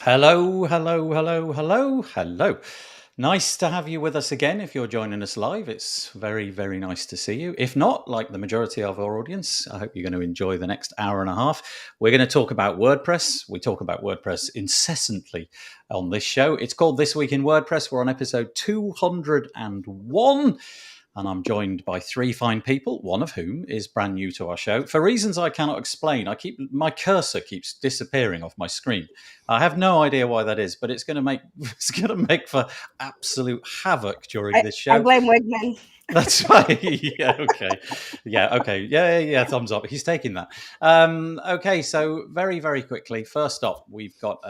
Hello, hello, hello, hello, hello. Nice to have you with us again. If you're joining us live, it's very, very nice to see you. If not, like the majority of our audience, I hope you're going to enjoy the next hour and a half. We're going to talk about WordPress. We talk about WordPress incessantly on this show. It's called This Week in WordPress. We're on episode 201. And I'm joined by three fine people, one of whom is brand new to our show. For reasons I cannot explain, my cursor keeps disappearing off my screen. I have no idea why that is, but it's going to make for absolute havoc during this I show. blame Wiegman. That's right. Yeah. Okay. Yeah. Okay. Yeah. Thumbs up. He's taking that. Okay. So very, very quickly. First up, we've got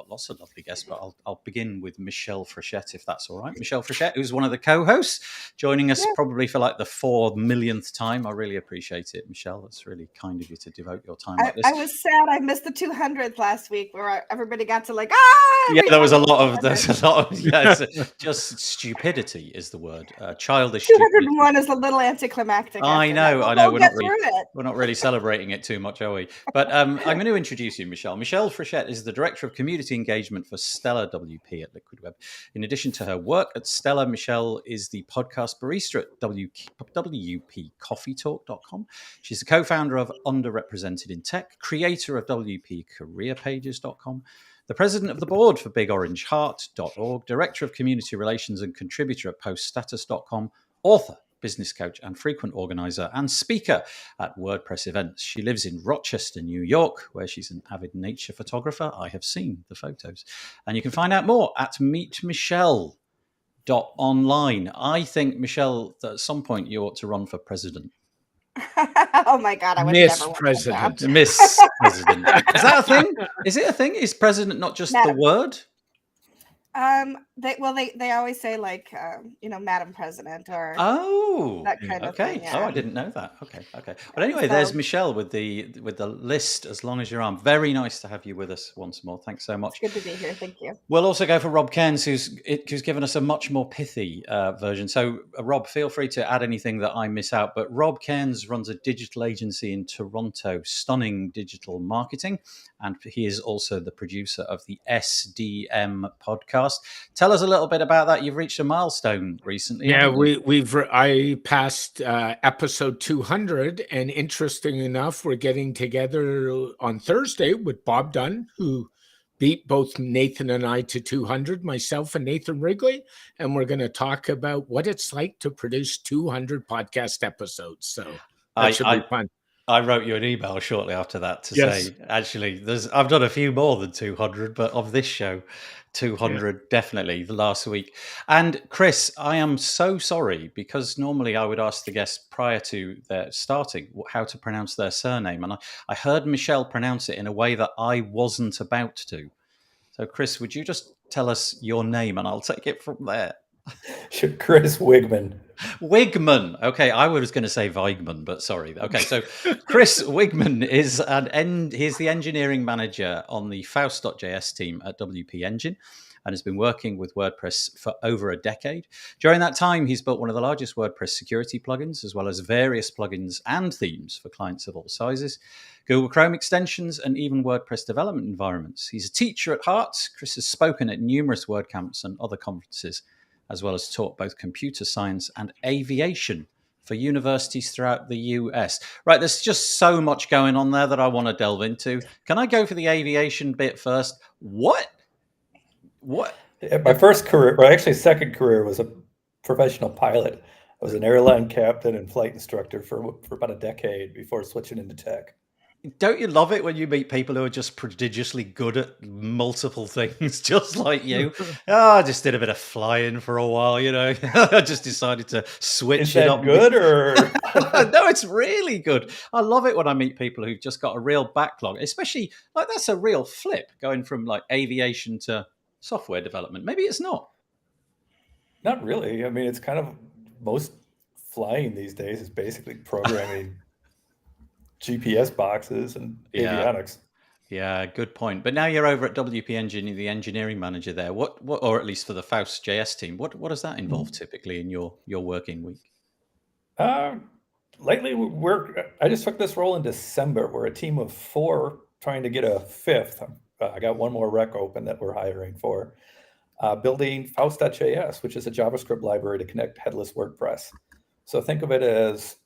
lots of lovely guests, but I'll begin with Michelle Frechette, if that's all right. Michelle Frechette, who's one of the co-hosts, joining us probably for like the 4 millionth time. I really appreciate it, Michelle. That's really kind of you to devote your time like this. I was sad I missed the 200th last week, where everybody got to Yeah, there was a lot of yes, just stupidity is the word. Childish. 201 is a little anticlimactic. I know. We're not really celebrating it too much, are we? But I'm going to introduce you, Michelle. Michelle Frechette is the Director of Community Engagement for Stellar WP at Liquid Web. In addition to her work at Stellar, Michelle is the podcast barista at WPCoffeetalk.com. She's the co-founder of Underrepresented in Tech, creator of WPCareerPages.com, the president of the board for BigOrangeHeart.org, director of community relations and contributor at PostStatus.com, author, business coach, and frequent organizer and speaker at WordPress events. She lives in Rochester, New York, where she's an avid nature photographer. I have seen the photos. And you can find out more at meetmichelle.online. I think, Michelle, that at some point you ought to run for president. Oh my God, I would Miss never President. Miss President. Is that a thing? Is it a thing? Is president not just the word? They always say like Madam President or that kind of thing. Yeah. Oh, I didn't know that. Okay. But anyway, there's Michelle with the list as long as your arm. Very nice to have you with us once more. Thanks so much. It's good to be here. Thank you. We'll also go for Rob Cairns, who's given us a much more pithy version. So, Rob, feel free to add anything that I miss out. But Rob Cairns runs a digital agency in Toronto, Stunning Digital Marketing, and he is also the producer of the SDM podcast. Tell us a little bit about that. You've reached a milestone recently. Yeah, I passed episode 200, and interesting enough, we're getting together on Thursday with Bob Dunn, who beat both Nathan and I to 200, myself and Nathan Wrigley, and we're going to talk about what it's like to produce 200 podcast episodes. So that should be fun. I wrote you an email shortly after that to say, actually, I've done a few more than 200, but of this show, 200 definitely the last week. And Chris, I am so sorry, because normally I would ask the guests prior to their starting how to pronounce their surname. And I heard Michelle pronounce it in a way that I wasn't about to. So Chris, would you just tell us your name and I'll take it from there? Chris Wiegman. Wiegman. Okay, I was going to say Weigman, but sorry. Okay, so Chris Wiegman is he's the engineering manager on the Faust.js team at WP Engine and has been working with WordPress for over a decade. During that time, he's built one of the largest WordPress security plugins, as well as various plugins and themes for clients of all sizes, Google Chrome extensions, and even WordPress development environments. He's a teacher at heart. Chris has spoken at numerous WordCamps and other conferences, as well as taught both computer science and aviation for universities throughout the US. Right, there's just so much going on there that I want to delve into. Can I go for the aviation bit first? What? My first career, well, actually second career, was a professional pilot. I was an airline captain and flight instructor for about a decade before switching into tech. Don't you love it when you meet people who are just prodigiously good at multiple things, just like you? I just did a bit of flying for a while, I just decided to switch it up. Good or? No, it's really good. I love it when I meet people who've just got a real backlog, especially like that's a real flip going from like aviation to software development. Maybe it's not. Not really. I mean, it's kind of most flying these days is basically programming GPS boxes and avionics. Yeah, good point. But now you're over at WP Engine, the engineering manager there. What, or at least for the Faust.js team, what does that involve typically in your working week? Lately, I just took this role in December. We're a team of 4 trying to get a 5th. I'm I got one more rec open that we're hiring for. Building Faust.js, which is a JavaScript library to connect headless WordPress. So think of it as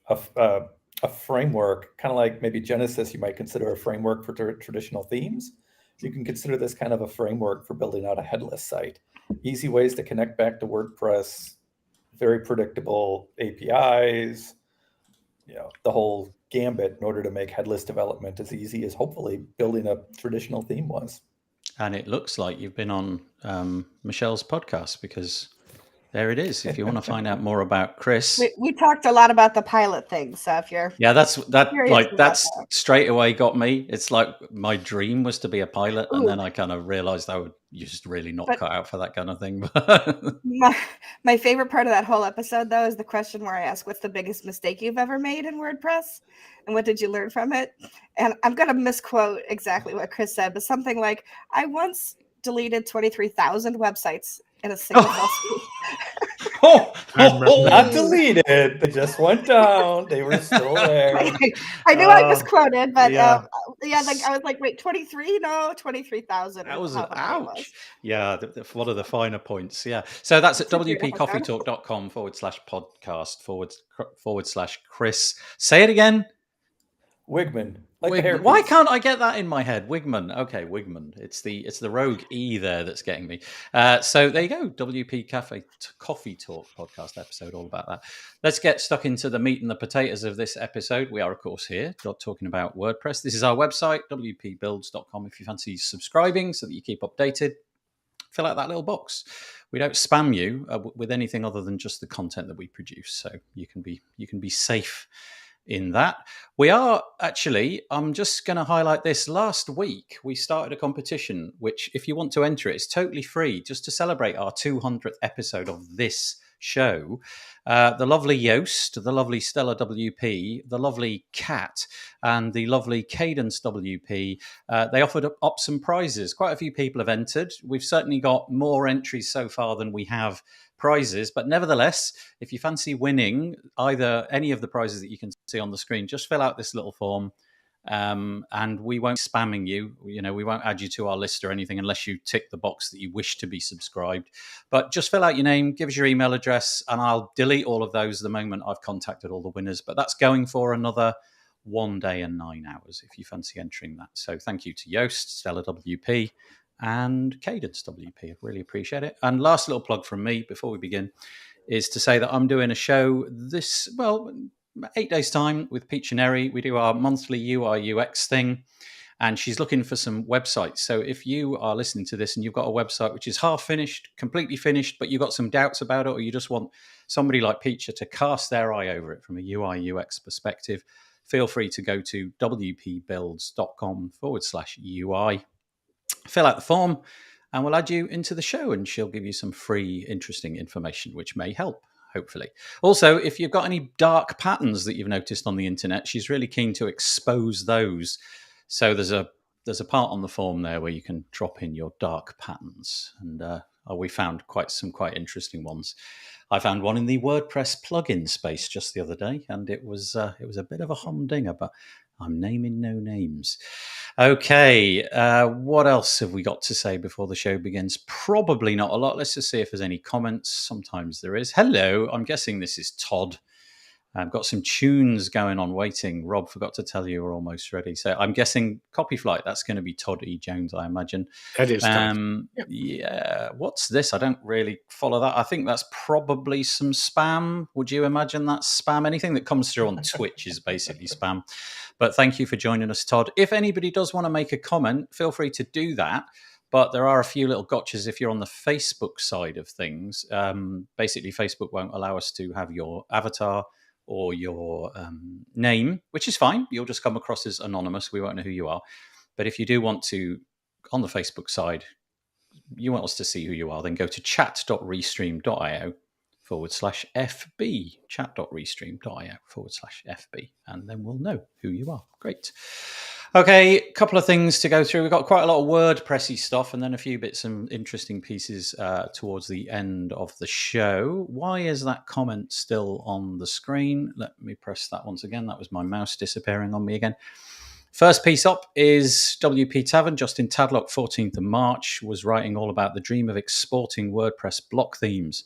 a framework, kind of like maybe Genesis, you might consider a framework for traditional themes. You can consider this kind of a framework for building out a headless site. Easy ways to connect back to WordPress, very predictable APIs, the whole gambit in order to make headless development as easy as hopefully building a traditional theme was. And it looks like you've been on Michelle's podcast, because there it is. If you want to find out more about Chris, we talked a lot about the pilot thing. So if you're that's straight away got me. It's like my dream was to be a pilot, and then I kind of realized I would just really not cut out for that kind of thing. my favorite part of that whole episode, though, is the question where I ask, "What's the biggest mistake you've ever made in WordPress, and what did you learn from it?" And I'm going to misquote exactly what Chris said, but something like, "I once deleted 23,000 websites in a single swoop." Not deleted. They just went down. They were still there. I knew I misquoted, but I was like, wait, 23? No, 23,000. That was ouch. Yeah, one of the finer points. Yeah. So that's at wpcoffeetalk.com/podcast/Chris. Say it again. Wiegman. Wiegman. Why can't I get that in my head? Wiegman. Okay, Wiegman. It's the rogue E there that's getting me. So there you go. WP Coffee Talk podcast episode, all about that. Let's get stuck into the meat and the potatoes of this episode. We are, of course, here talking about WordPress. This is our website, wpbuilds.com. If you fancy subscribing so that you keep updated, fill out that little box. We don't spam you with anything other than just the content that we produce, so you can be safe in that. We are actually, I'm just going to highlight this. Last week, we started a competition, which if you want to enter it, it's totally free, just to celebrate our 200th episode of this show. The lovely Yoast, the lovely Stella WP, the lovely Kat, and the lovely Cadence WP, they offered up some prizes. Quite a few people have entered. We've certainly got more entries so far than we have prizes, but nevertheless, if you fancy winning either any of the prizes that you can see on the screen, just fill out this little form, and we won't be spamming you. We won't add you to our list or anything unless you tick the box that you wish to be subscribed. But just fill out your name, give us your email address, and I'll delete all of those the moment I've contacted all the winners. But that's going for another 1 day and 9 hours if you fancy entering that. So thank you to Yoast, Stella WP, and Cadence WP. I really appreciate it. And last little plug from me before we begin is to say that I'm doing a show 8 days time with Peach and Eri. We do our monthly UI UX thing, and she's looking for some websites. So if you are listening to this and you've got a website which is half finished, completely finished, but you've got some doubts about it, or you just want somebody like Peach to cast their eye over it from a UI UX perspective, feel free to go to wpbuilds.com/UI. Fill out the form and we'll add you into the show, and she'll give you some free, interesting information which may help, hopefully. Also, if you've got any dark patterns that you've noticed on the internet, she's really keen to expose those. So there's a part on the form there where you can drop in your dark patterns, and we found some quite interesting ones. I found one in the WordPress plugin space just the other day, and it was a bit of a humdinger, but I'm naming no names. Okay, what else have we got to say before the show begins? Probably not a lot. Let's just see if there's any comments. Sometimes there is. Hello, I'm guessing this is Todd. I've got some tunes going on waiting. Rob, forgot to tell you we're almost ready. So I'm guessing Copyflight, that's going to be Todd E. Jones, I imagine. That is Todd. Yeah. What's this? I don't really follow that. I think that's probably some spam. Would you imagine that's spam? Anything that comes through on Twitch is basically spam. But thank you for joining us, Todd. If anybody does want to make a comment, feel free to do that. But there are a few little gotchas if you're on the Facebook side of things. Basically, Facebook won't allow us to have your avatar or your name, which is fine. You'll just come across as anonymous. We won't know who you are. But if you do want to, on the Facebook side, you want us to see who you are, then go to chat.restream.io/FB, chat.restream.io/FB, and then we'll know who you are. Great. Okay, a couple of things to go through. We've got quite a lot of WordPressy stuff, and then a few bits, some interesting pieces towards the end of the show. Why is that comment still on the screen? Let me press that once again. That was my mouse disappearing on me again. First piece up is WP Tavern. Justin Tadlock, 14th of March, was writing all about the dream of exporting WordPress block themes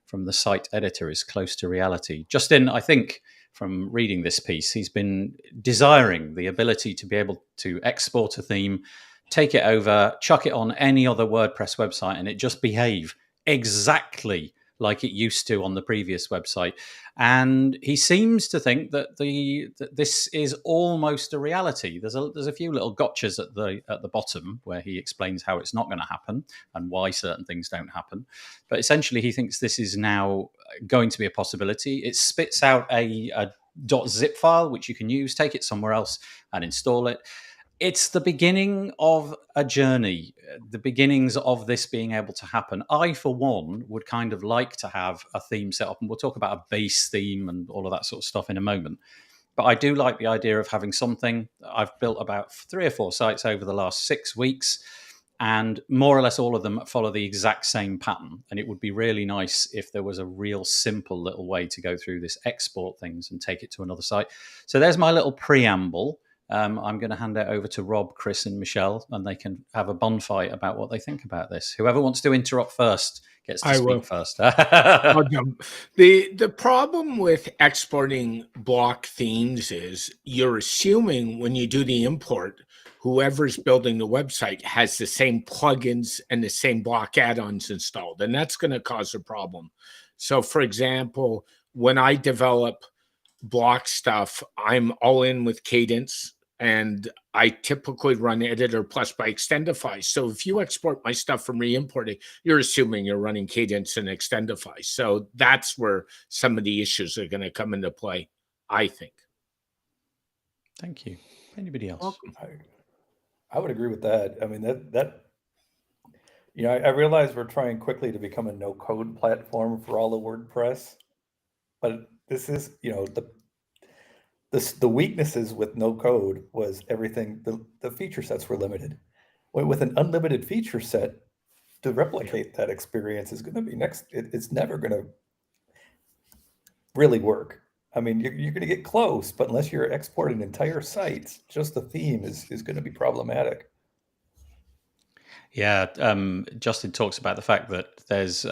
from the site editor is close to reality. Justin, I think from reading this piece, he's been desiring the ability to be able to export a theme, take it over, chuck it on any other WordPress website, and it just behave exactly like it used to on the previous website. And he seems to think that that this is almost a reality. There's a few little gotchas at the bottom where he explains how it's not going to happen and why certain things don't happen. But essentially, he thinks this is now going to be a possibility. It spits out a .zip file which you can use, take it somewhere else, and install it. It's the beginning of a journey, the beginnings of this being able to happen. I, for one, would kind of like to have a theme set up, and we'll talk about a base theme and all of that sort of stuff in a moment. But I do like the idea of having something. I've built about 3 or 4 sites over the last 6 weeks, and more or less all of them follow the exact same pattern. And it would be really nice if there was a real simple little way to go through this, export things and take it to another site. So there's my little preamble. I'm going to hand it over to Rob, Chris, and Michelle, and they can have a bonfight about what they think about this. Whoever wants to interrupt first gets to speak first. The problem with exporting block themes is you're assuming when you do the import, whoever's building the website has the same plugins and the same block add-ons installed, and that's going to cause a problem. So, for example, when I develop block stuff, I'm all in with Cadence, and I typically run Editor Plus by Extendify. So if you export my stuff from re-importing, you're assuming you're running Cadence and Extendify. So that's where some of the issues are going to come into play, I think. Thank you. Anybody else? Welcome. I would agree with that. I mean, that you know, I realize we're trying quickly to become a no-code platform for all of WordPress, but this is, you know, the weaknesses with no code was everything. The feature sets were limited. With an unlimited feature set, to replicate that experience is going to be it's never going to really work. I mean, you're going to get close, but unless you're exporting entire sites, just the theme is going to be problematic. Yeah, Justin talks about the fact that there's,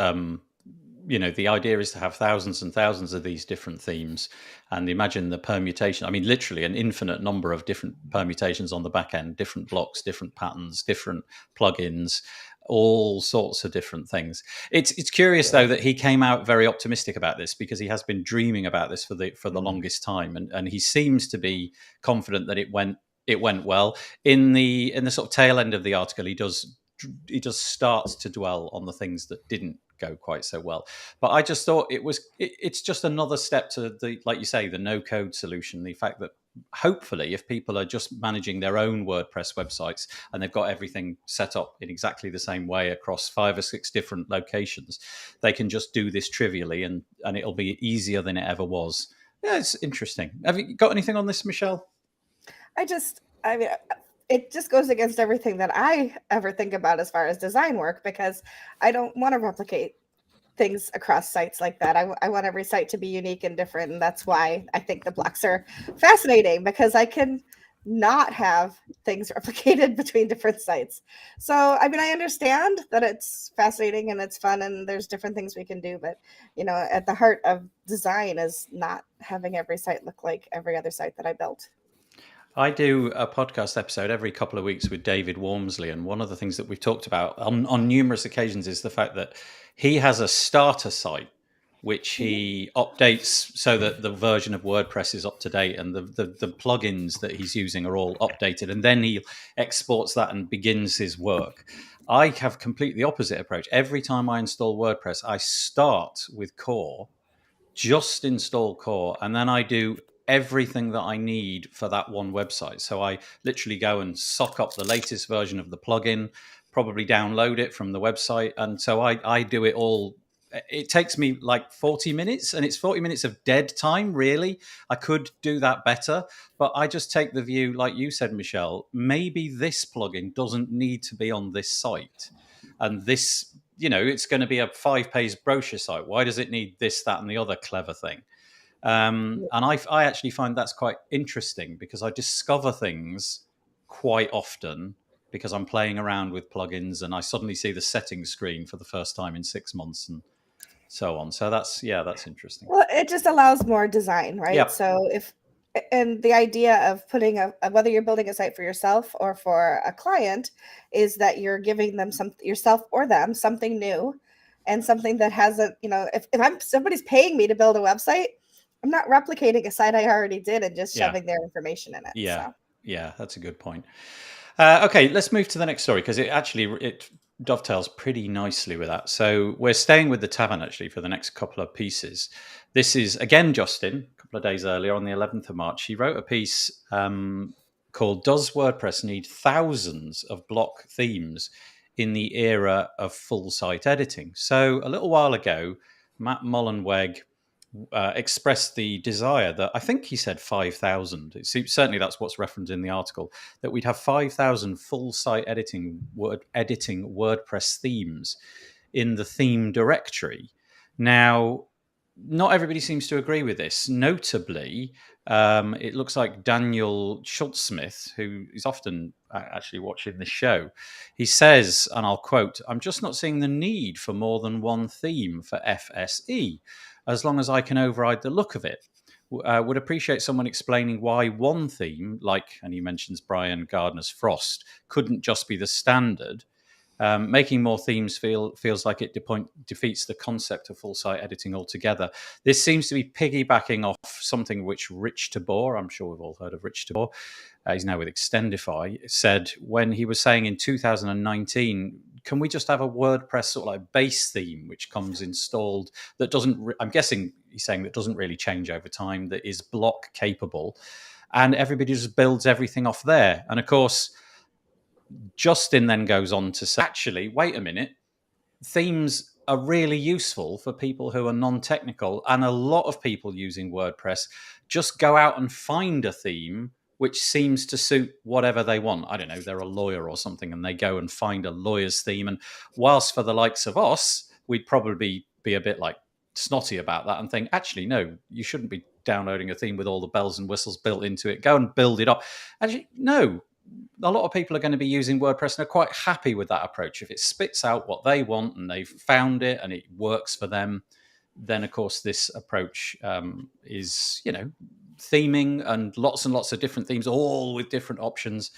you know, the idea is to have thousands and thousands of these different themes, and imagine the permutation. I mean, literally an infinite number of different permutations on the back end, different blocks, different patterns, different plugins, all sorts of different things. It's curious though that he came out very optimistic about this, because he has been dreaming about this for the longest time, and he seems to be confident that it went well. In the sort of tail end of the article, he does starts to dwell on the things that didn't go quite so well. But I just thought it's just another step to the, like you say, the no code solution. The fact that hopefully if people are just managing their own WordPress websites and they've got everything set up in exactly the same way across 5 or 6 different locations, they can just do this trivially and it'll be easier than it ever was. Yeah, it's interesting. Have you got anything on this, Michelle? I mean, it just goes against everything that I ever think about as far as design work, because I don't want to replicate things across sites like that. I want every site to be unique and different. And that's why I think the blocks are fascinating, because I can not have things replicated between different sites. So, I mean, I understand that it's fascinating and it's fun and there's different things we can do. But, you know, at the heart of design is not having every site look like every other site that I built. I do a podcast episode every couple of weeks with David Wormsley, and one of the things that we've talked about on numerous occasions is the fact that he has a starter site which he updates so that the version of WordPress is up to date and the plugins that he's using are all updated, and then he exports that and begins his work. I have completely the opposite approach. Every time I install WordPress, I start with core, just install core, and then I do everything that I need for that one website. So I literally go and sock up the latest version of the plugin, probably download it from the website. And so I do it all. It takes me like 40 minutes, and it's 40 minutes of dead time, really. I could do that better, but I just take the view, like you said, Michelle, maybe this plugin doesn't need to be on this site. And this, you know, it's going to be a 5-page brochure site. Why does it need this, that, and the other clever thing? And I actually find that's quite interesting, because I discover things quite often because I'm playing around with plugins and I suddenly see the settings screen for the first time in 6 months and so on. So that's interesting. Well, it just allows more design, right? Yep. So and the idea of putting whether you're building a site for yourself or for a client is that you're giving them yourself or them something new and something that hasn't, if somebody's paying me to build a website, I'm not replicating a site I already did and just shoving their information in it. Yeah. So. Yeah, that's a good point. Okay, let's move to the next story because it dovetails pretty nicely with that. So we're staying with the tavern actually for the next couple of pieces. This is again Justin, a couple of days earlier on the 11th of March. He wrote a piece called "Does WordPress Need Thousands of Block Themes in the Era of Full Site Editing?" So a little while ago, Matt Mullenweg expressed the desire that I think he said 5,000. Certainly that's what's referenced in the article, that we'd have 5,000 full site editing WordPress themes in the theme directory. Now, not everybody seems to agree with this. Notably, it looks like Daniel Schultzsmith, who is often actually watching this show, he says, and I'll quote, "I'm just not seeing the need for more than one theme for FSE, as long as I can override the look of it. Would appreciate someone explaining why one theme, like," and he mentions Brian Gardner's Frost, "couldn't just be the standard. Making more themes feels like it defeats the concept of full site editing altogether." This seems to be piggybacking off something which Rich Tabor, I'm sure we've all heard of Rich Tabor, he's now with Extendify, said when he was saying in 2019, can we just have a WordPress sort of like base theme which comes installed that doesn't, I'm guessing he's saying that doesn't really change over time, that is block capable, and everybody just builds everything off there. And of course, Justin then goes on to say, actually, wait a minute, themes are really useful for people who are non-technical, and a lot of people using WordPress just go out and find a theme which seems to suit whatever they want. I don't know, they're a lawyer or something, and they go and find a lawyer's theme. And whilst for the likes of us, we'd probably be a bit like snotty about that and think, actually, no, you shouldn't be downloading a theme with all the bells and whistles built into it. Go and build it up. Actually, no. A lot of people are going to be using WordPress and are quite happy with that approach. If it spits out what they want and they've found it and it works for them, then of course this approach is, theming and lots of different themes, all with different options,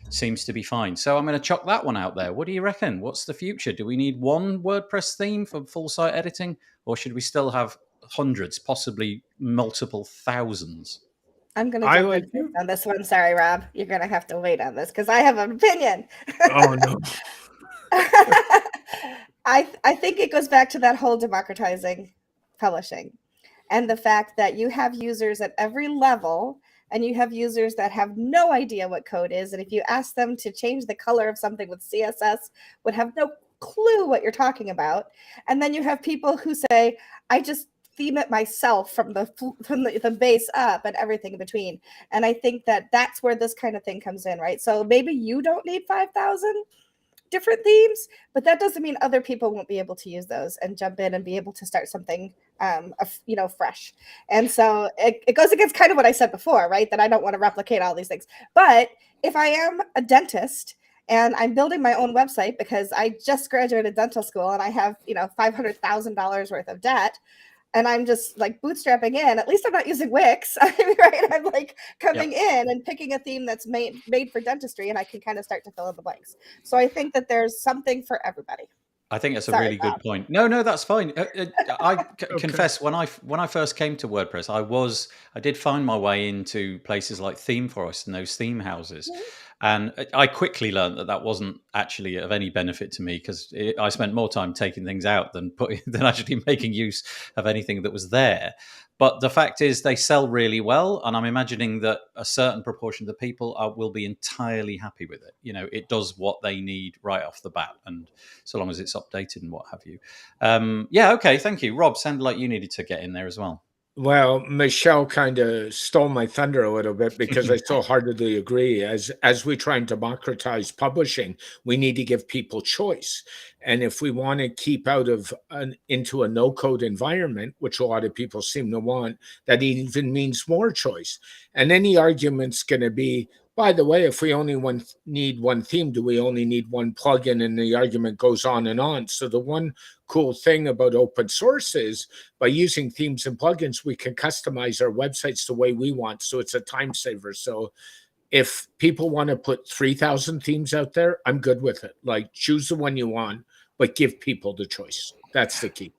seems to be fine. So I'm going to chuck that one out there. What do you reckon? What's the future? Do we need one WordPress theme for full site editing, or should we still have hundreds, possibly multiple thousands? I'm going to jump in on this one. Sorry, Rob. You're going to have to wait on this because I have an opinion. Oh, no. I think it goes back to that whole democratizing publishing and the fact that you have users at every level and you have users that have no idea what code is. And if you ask them to change the color of something with CSS, would have no clue what you're talking about. And then you have people who say, I just theme it myself from the base up and everything in between. And I think that that's where this kind of thing comes in, right? So maybe you don't need 5,000 different themes, but that doesn't mean other people won't be able to use those and jump in and be able to start something fresh. And so it goes against kind of what I said before, right? That I don't want to replicate all these things. But if I am a dentist and I'm building my own website because I just graduated dental school and I have, $500,000 worth of debt, and I'm just like bootstrapping in, at least I'm not using Wix, right? I'm like coming in and picking a theme that's made for dentistry, and I can kind of start to fill in the blanks. So I think that there's something for everybody. I think that's a really good point. No, that's fine. I confess, when I first came to WordPress, I did find my way into places like ThemeForest and those theme houses. Mm-hmm. And I quickly learned that wasn't actually of any benefit to me because I spent more time taking things out than actually making use of anything that was there. But the fact is they sell really well. And I'm imagining that a certain proportion of the people will be entirely happy with it. It does what they need right off the bat. And so long as it's updated and what have you. Okay. Thank you. Rob, sounded like you needed to get in there as well. Well, Michelle kind of stole my thunder a little bit because I so heartedly agree. As we try and democratize publishing, we need to give people choice. And if we want to keep out of into a no-code environment, which a lot of people seem to want, that even means more choice. And any argument's going to be, By the way, if we only need one theme, do we only need one plugin? And the argument goes on and on. So the one cool thing about open source is by using themes and plugins, we can customize our websites the way we want. So it's a time saver. So if people want to put 3,000 themes out there, I'm good with it. Like, choose the one you want, but give people the choice. That's the key.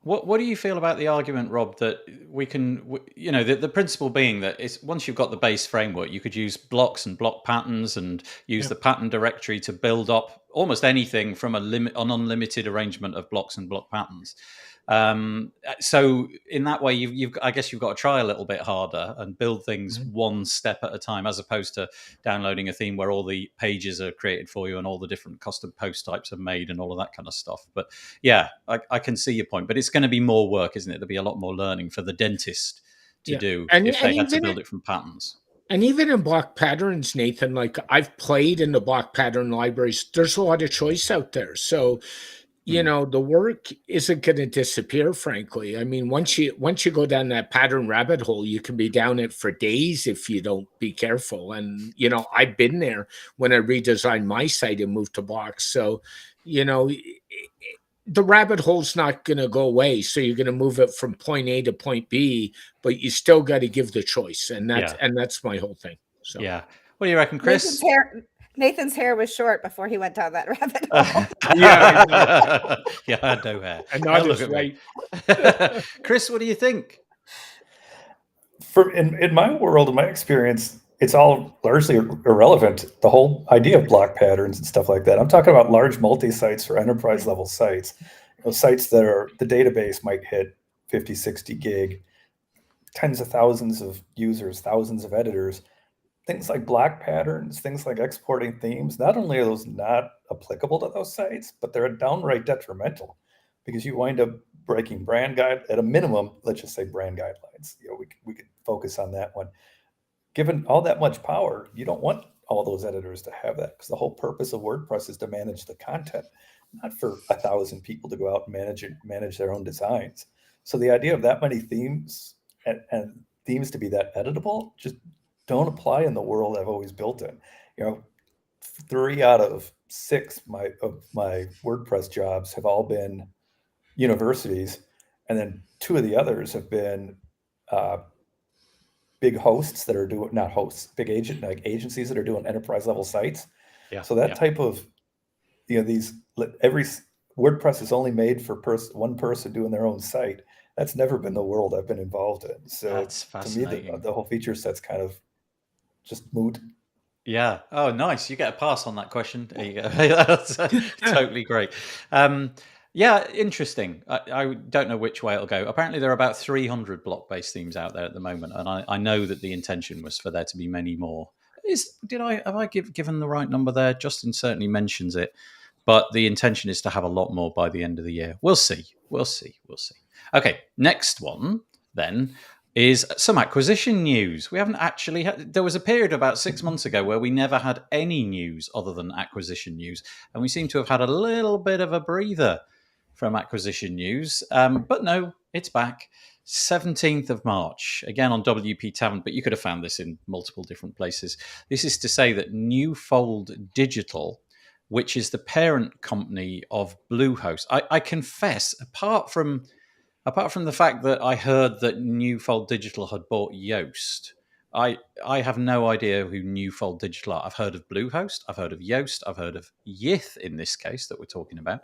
What do you feel about the argument, Rob, that we can, the principle being that it's, once you've got the base framework, you could use blocks and block patterns and use the pattern directory to build up almost anything from an unlimited arrangement of blocks and block patterns. So in that way, I guess you've got to try a little bit harder and build things one step at a time, as opposed to downloading a theme where all the pages are created for you and all the different custom post types are made and all of that kind of stuff. But yeah, I can see your point, but it's going to be more work, isn't it? There'll be a lot more learning for the dentist to do if they had to build it from patterns. And even in block patterns, Nathan, like I've played in the block pattern libraries, there's a lot of choice out there. So the work isn't going to disappear, frankly. I mean, once you go down that pattern rabbit hole, you can be down it for days if you don't be careful. And, I've been there when I redesigned my site and moved to blocks. So, the rabbit hole's not going to go away. So you're going to move it from point A to point B, but you still got to give the choice. And that's my whole thing. So, yeah. What do you reckon, Chris? Nathan's hair was short before he went down that rabbit hole. I had no hair. And not look at me. Chris, what do you think? In my world, in my experience, it's all largely irrelevant. The whole idea of block patterns and stuff like that. I'm talking about large multi-sites or enterprise level sites. Sites that are, the database might hit 50, 60 gig, tens of thousands of users, thousands of editors. Things like block patterns, things like exporting themes, not only are those not applicable to those sites, but they're downright detrimental because you wind up breaking brand guide at a minimum. Let's just say brand guidelines. We could focus on that one. Given all that much power, you don't want all those editors to have that, because the whole purpose of WordPress is to manage the content, not for 1,000 people to go out and manage their own designs. So the idea of that many themes and themes to be that editable just don't apply in the world I've always built in. 3 out of 6 of my WordPress jobs have all been universities, and then 2 of the others have been big hosts that are doing, not hosts, big agencies that are doing enterprise level sites. Yeah. So that type of, every WordPress is only made for one person doing their own site. That's never been the world I've been involved in. So that's fascinating. To me, the whole feature set's kind of just moot. Yeah. Oh, nice. You get a pass on that question. There you go. That's totally great. Yeah, interesting. I don't know which way it'll go. Apparently, there are about 300 block-based themes out there at the moment, and I know that the intention was for there to be many more. Have I given the right number there? Justin certainly mentions it, but the intention is to have a lot more by the end of the year. We'll see. Okay, next one then is some acquisition news. We haven't actually had, there was a period about 6 months ago where we never had any news other than acquisition news, and we seem to have had a little bit of a breather from acquisition news. But no, it's back. 17th of March, again on WP Tavern, but you could have found this in multiple different places. This is to say that Newfold Digital, which is the parent company of Bluehost, I confess, apart from the fact that I heard that Newfold Digital had bought Yoast, I have no idea who Newfold Digital are. I've heard of Bluehost, I've heard of Yoast, I've heard of Yith in this case that we're talking about,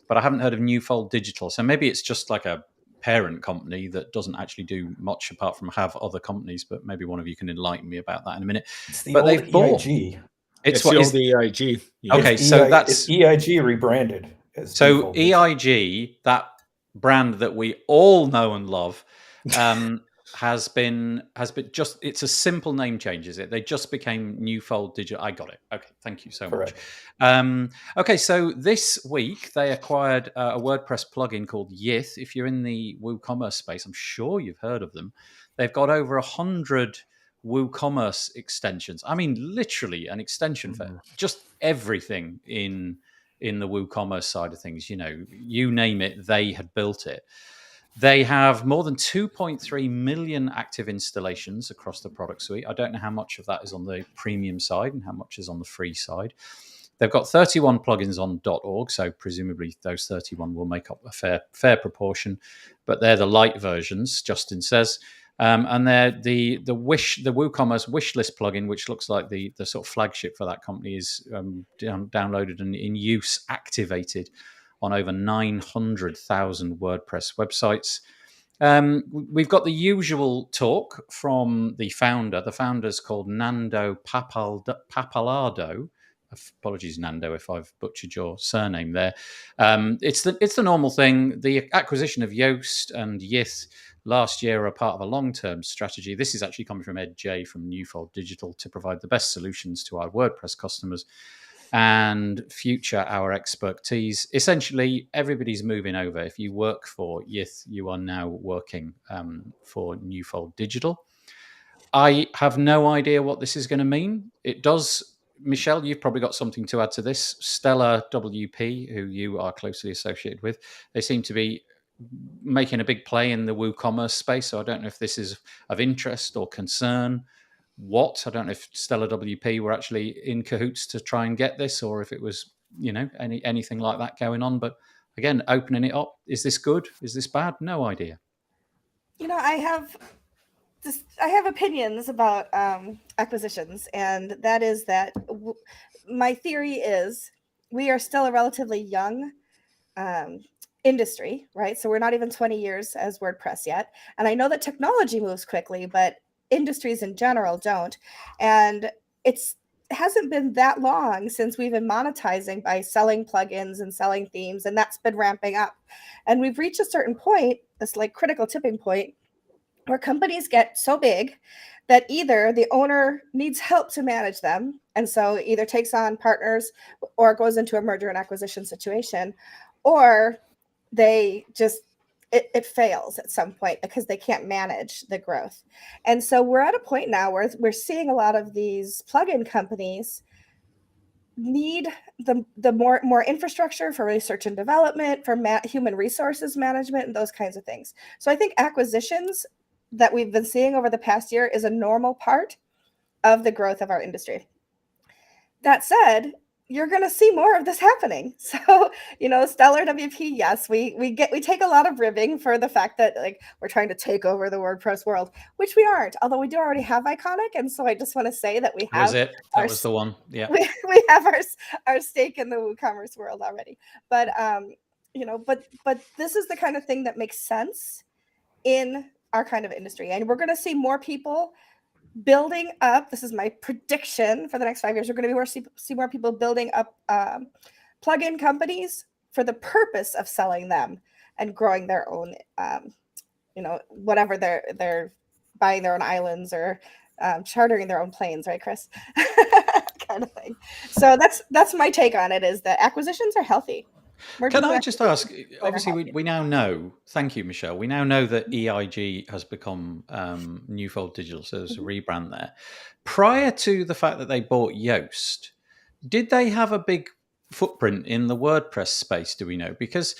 but I haven't heard of Newfold Digital. So maybe it's just like a parent company that doesn't actually do much apart from have other companies, but maybe one of you can enlighten me about that in a minute. It's the old EIG. It's the old EIG. Yeah. Okay, so that's EIG rebranded. So EIG, that brand that we all know and love, has been just, it's a simple name change, is it? They just became Newfold Digital. I got it. Okay, thank you so much. Okay, so this week they acquired a WordPress plugin called Yith. If you're in the WooCommerce space, I'm sure you've heard of them. They've got over 100 WooCommerce extensions. I mean, literally an extension for just everything in the WooCommerce side of things. You name it, they had built it. They have more than 2.3 million active installations across the product suite. I don't know how much of that is on the premium side and how much is on the free side. They've got 31 plugins on .org, so presumably those 31 will make up a fair proportion. But they're the light versions, Justin says. And they're the WooCommerce wishlist plugin, which looks like the sort of flagship for that company, is downloaded and in use, activated on over 900,000 WordPress websites. We've got the usual talk from the founder. The founder's called Nando Pappalardo. Apologies, Nando, if I've butchered your surname there. It's the normal thing. The acquisition of Yoast and Yith last year are part of a long-term strategy. This is actually coming from Ed J from Newfold Digital to provide the best solutions to our WordPress customers and future our expertise. Essentially, everybody's moving over. If you work for Yith, you are now working for Newfold Digital. I have no idea what this is going to mean. It does, Michelle, you've probably got something to add to this. Stellar WP, who you are closely associated with, they seem to be making a big play in the WooCommerce space. So I don't know if this is of interest or concern. I don't know if Stellar WP were actually in cahoots to try and get this, or if it was, anything like that going on. But again, opening it up, is this good? Is this bad? No idea. I have opinions about acquisitions, and that is that my theory is we are still a relatively young industry, right? So we're not even 20 years as WordPress yet. And I know that technology moves quickly, but industries in general don't. And it hasn't been that long since we've been monetizing by selling plugins and selling themes, and that's been ramping up. And we've reached a certain point, this like critical tipping point, where companies get so big that either the owner needs help to manage them, and so either takes on partners or goes into a merger and acquisition situation, or they just it fails at some point because they can't manage the growth. And so we're at a point now where we're seeing a lot of these plugin companies need the more infrastructure for research and development, for human resources management, and those kinds of things. So I think acquisitions that we've been seeing over the past year is a normal part of the growth of our industry. That said, you're going to see more of this happening. So, Stellar WP, yes, we take a lot of ribbing for the fact that we're trying to take over the WordPress world, which we aren't, although we do already have Iconic. And so I just want to say that we have That was the one. Yeah. We have our stake in the WooCommerce world already. But but this is the kind of thing that makes sense in our kind of industry. And we're going to see more people building up. This is my prediction for the next 5 years. We're going to see more people building up plugin companies for the purpose of selling them and growing their own, whatever they're buying their own islands or chartering their own planes, right, Chris? Kind of thing. So that's my take on it, is that acquisitions are healthy. Can I just ask, obviously we now know, thank you, Michelle, we now know that EIG has become Newfold Digital, so there's a rebrand there. Prior to the fact that they bought Yoast, did they have a big footprint in the WordPress space, do we know? Because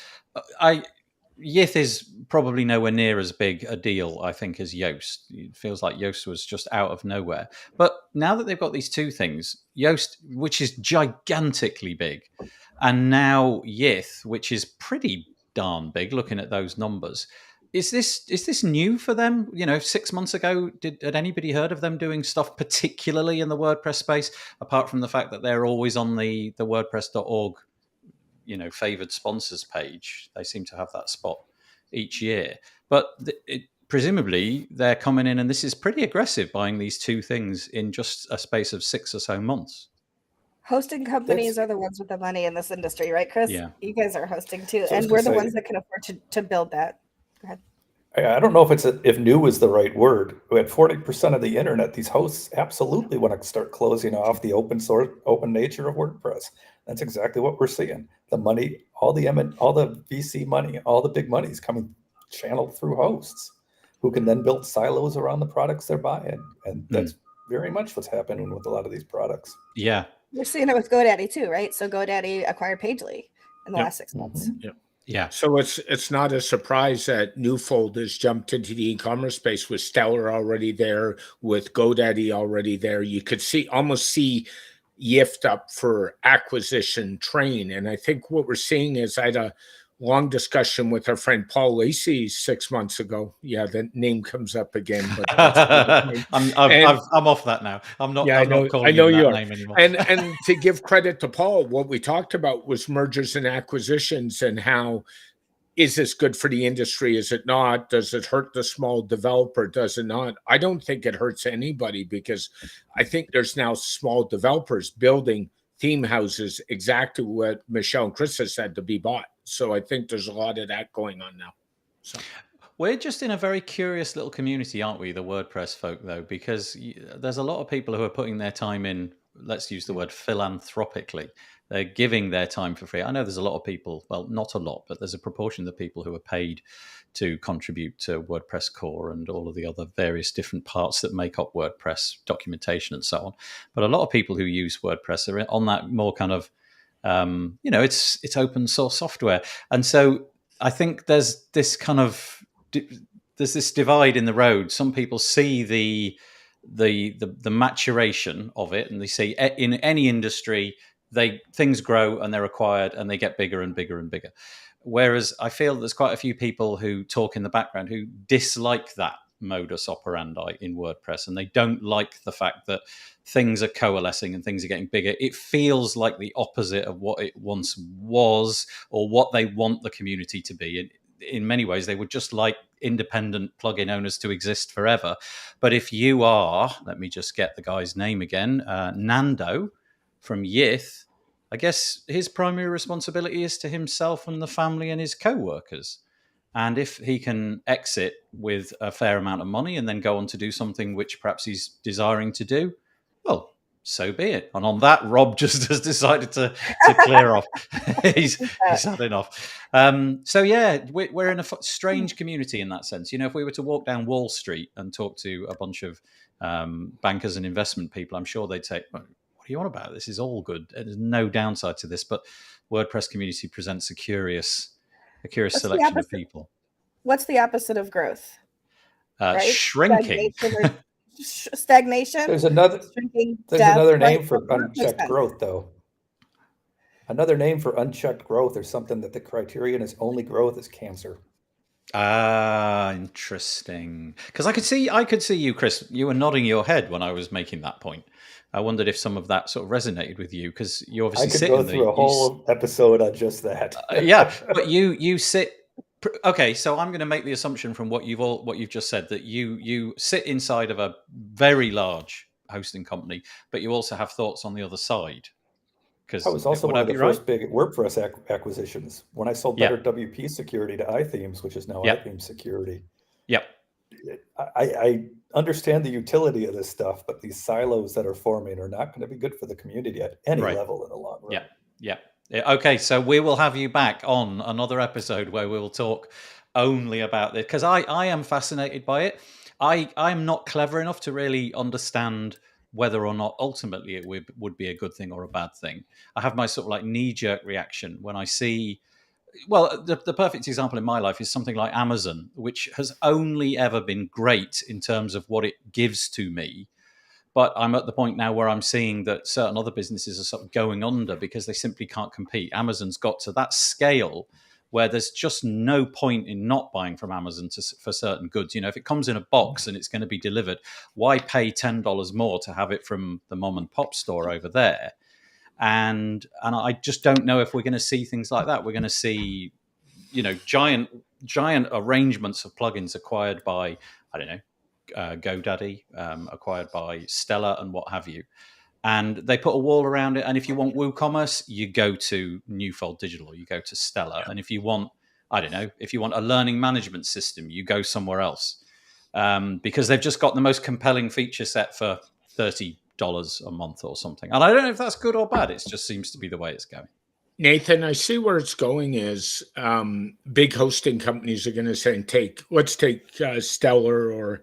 Yith is probably nowhere near as big a deal, I think, as Yoast. It feels like Yoast was just out of nowhere. But now that they've got these two things, Yoast, which is gigantically big, and now Yith, which is pretty darn big, looking at those numbers. Is this new for them? 6 months ago, had anybody heard of them doing stuff particularly in the WordPress space, apart from the fact that they're always on the WordPress.org, favored sponsors page? They seem to have that spot each year. But presumably they're coming in, and this is pretty aggressive, buying these two things in just a space of 6 or so months. Hosting companies are the ones with the money in this industry, right, Chris? Yeah. You guys are hosting too, and we're the ones that can afford to build that. Go ahead. I don't know if new is the right word. At 40% of the internet, these hosts absolutely want to start closing off the open nature of WordPress. That's exactly what we're seeing. The money, all the VC money, all the big money is coming channeled through hosts, who can then build silos around the products they're buying, and that's very much what's happening with a lot of these products. Yeah. We're seeing it with GoDaddy too, right? So GoDaddy acquired Pagely in the last 6 months. Yep. Yeah. So it's not a surprise that Newfold has jumped into the e-commerce space with Stellar already there, with GoDaddy already there. You could almost see Yift up for acquisition train. And I think what we're seeing is, I had a long discussion with our friend Paul Lacey 6 months ago. Yeah, the name comes up again, but that's I'm off that now. I'm not. Yeah, I'm not calling I know him you that are. name anymore. And to give credit to Paul, what we talked about was mergers and acquisitions, and how, is this good for the industry? Is it not? Does it hurt the small developer? Does it not? I don't think it hurts anybody, because I think there's now small developers building theme houses, exactly what Michelle and Chris has said, to be bought. So I think there's a lot of that going on now. So. We're just in a very curious little community, aren't we, the WordPress folk, though? Because there's a lot of people who are putting their time in, let's use the word philanthropically. They're giving their time for free. I know there's a lot of people, well, not a lot, but there's a proportion of the people who are paid to contribute to WordPress core and all of the other various different parts that make up WordPress documentation and so on. But a lot of people who use WordPress are on that more kind of, it's open source software. And so I think there's this kind of, there's this divide in the road. Some people see the maturation of it, and they see in any industry, things grow and they're acquired and they get bigger and bigger and bigger. Whereas I feel there's quite a few people who talk in the background who dislike that modus operandi in WordPress, and they don't like the fact that things are coalescing and things are getting bigger. It feels like the opposite of what it once was, or what they want the community to be. In many ways, they would just like independent plugin owners to exist forever. But if you are, let me just get the guy's name again, Nando from Yith, I guess his primary responsibility is to himself and the family and his co-workers. And if he can exit with a fair amount of money and then go on to do something which perhaps he's desiring to do, well, so be it. And on that, Rob just has decided to clear off. he's had enough. So yeah, we're in a strange community in that sense. If we were to walk down Wall Street and talk to a bunch of bankers and investment people, I'm sure they'd say, what are you on about? This is all good. There's no downside to this. But WordPress community presents a curious selection of people. What's the opposite of growth? Right? Shrinking. Stagnation. There's another name for unchecked growth, though. Another name for unchecked growth, or something that the criterion is only growth, is cancer. Interesting. Because I could see you, Chris. You were nodding your head when I was making that point. I wondered if some of that sort of resonated with you, because you obviously sit. I could go through a whole episode on just that. Yeah, but you sit. Okay, so I'm going to make the assumption from what you've just said, that you sit inside of a very large hosting company, but you also have thoughts on the other side. Because I was also one of the first big WordPress acquisitions when I sold Better WP Security to iThemes, which is now iThemes Security. Yep. I understand the utility of this stuff, but these silos that are forming are not going to be good for the community at any level in the long run. Yeah. Okay, so we will have you back on another episode where we will talk only about this, because I am fascinated by it. I'm not clever enough to really understand whether or not ultimately it would be a good thing or a bad thing. I have my sort of like knee-jerk reaction when I see, well, the perfect example in my life is something like Amazon, which has only ever been great in terms of what it gives to me. But I'm at the point now where I'm seeing that certain other businesses are sort of going under because they simply can't compete. Amazon's got to that scale where there's just no point in not buying from Amazon for certain goods. If it comes in a box and it's going to be delivered, why pay $10 more to have it from the mom and pop store over there? And I just don't know if we're going to see things like that. We're going to see, giant arrangements of plugins acquired by, I don't know, GoDaddy, acquired by Stellar and what have you. And they put a wall around it. And if you want WooCommerce, you go to Newfold Digital, you go to Stellar. And if you want, I don't know, if you want a learning management system, you go somewhere else. Because they've just got the most compelling feature set for $30 a month or something. And I don't know if that's good or bad. It just seems to be the way it's going. Nathan, I see where it's going is big hosting companies are going to say, let's take Stellar or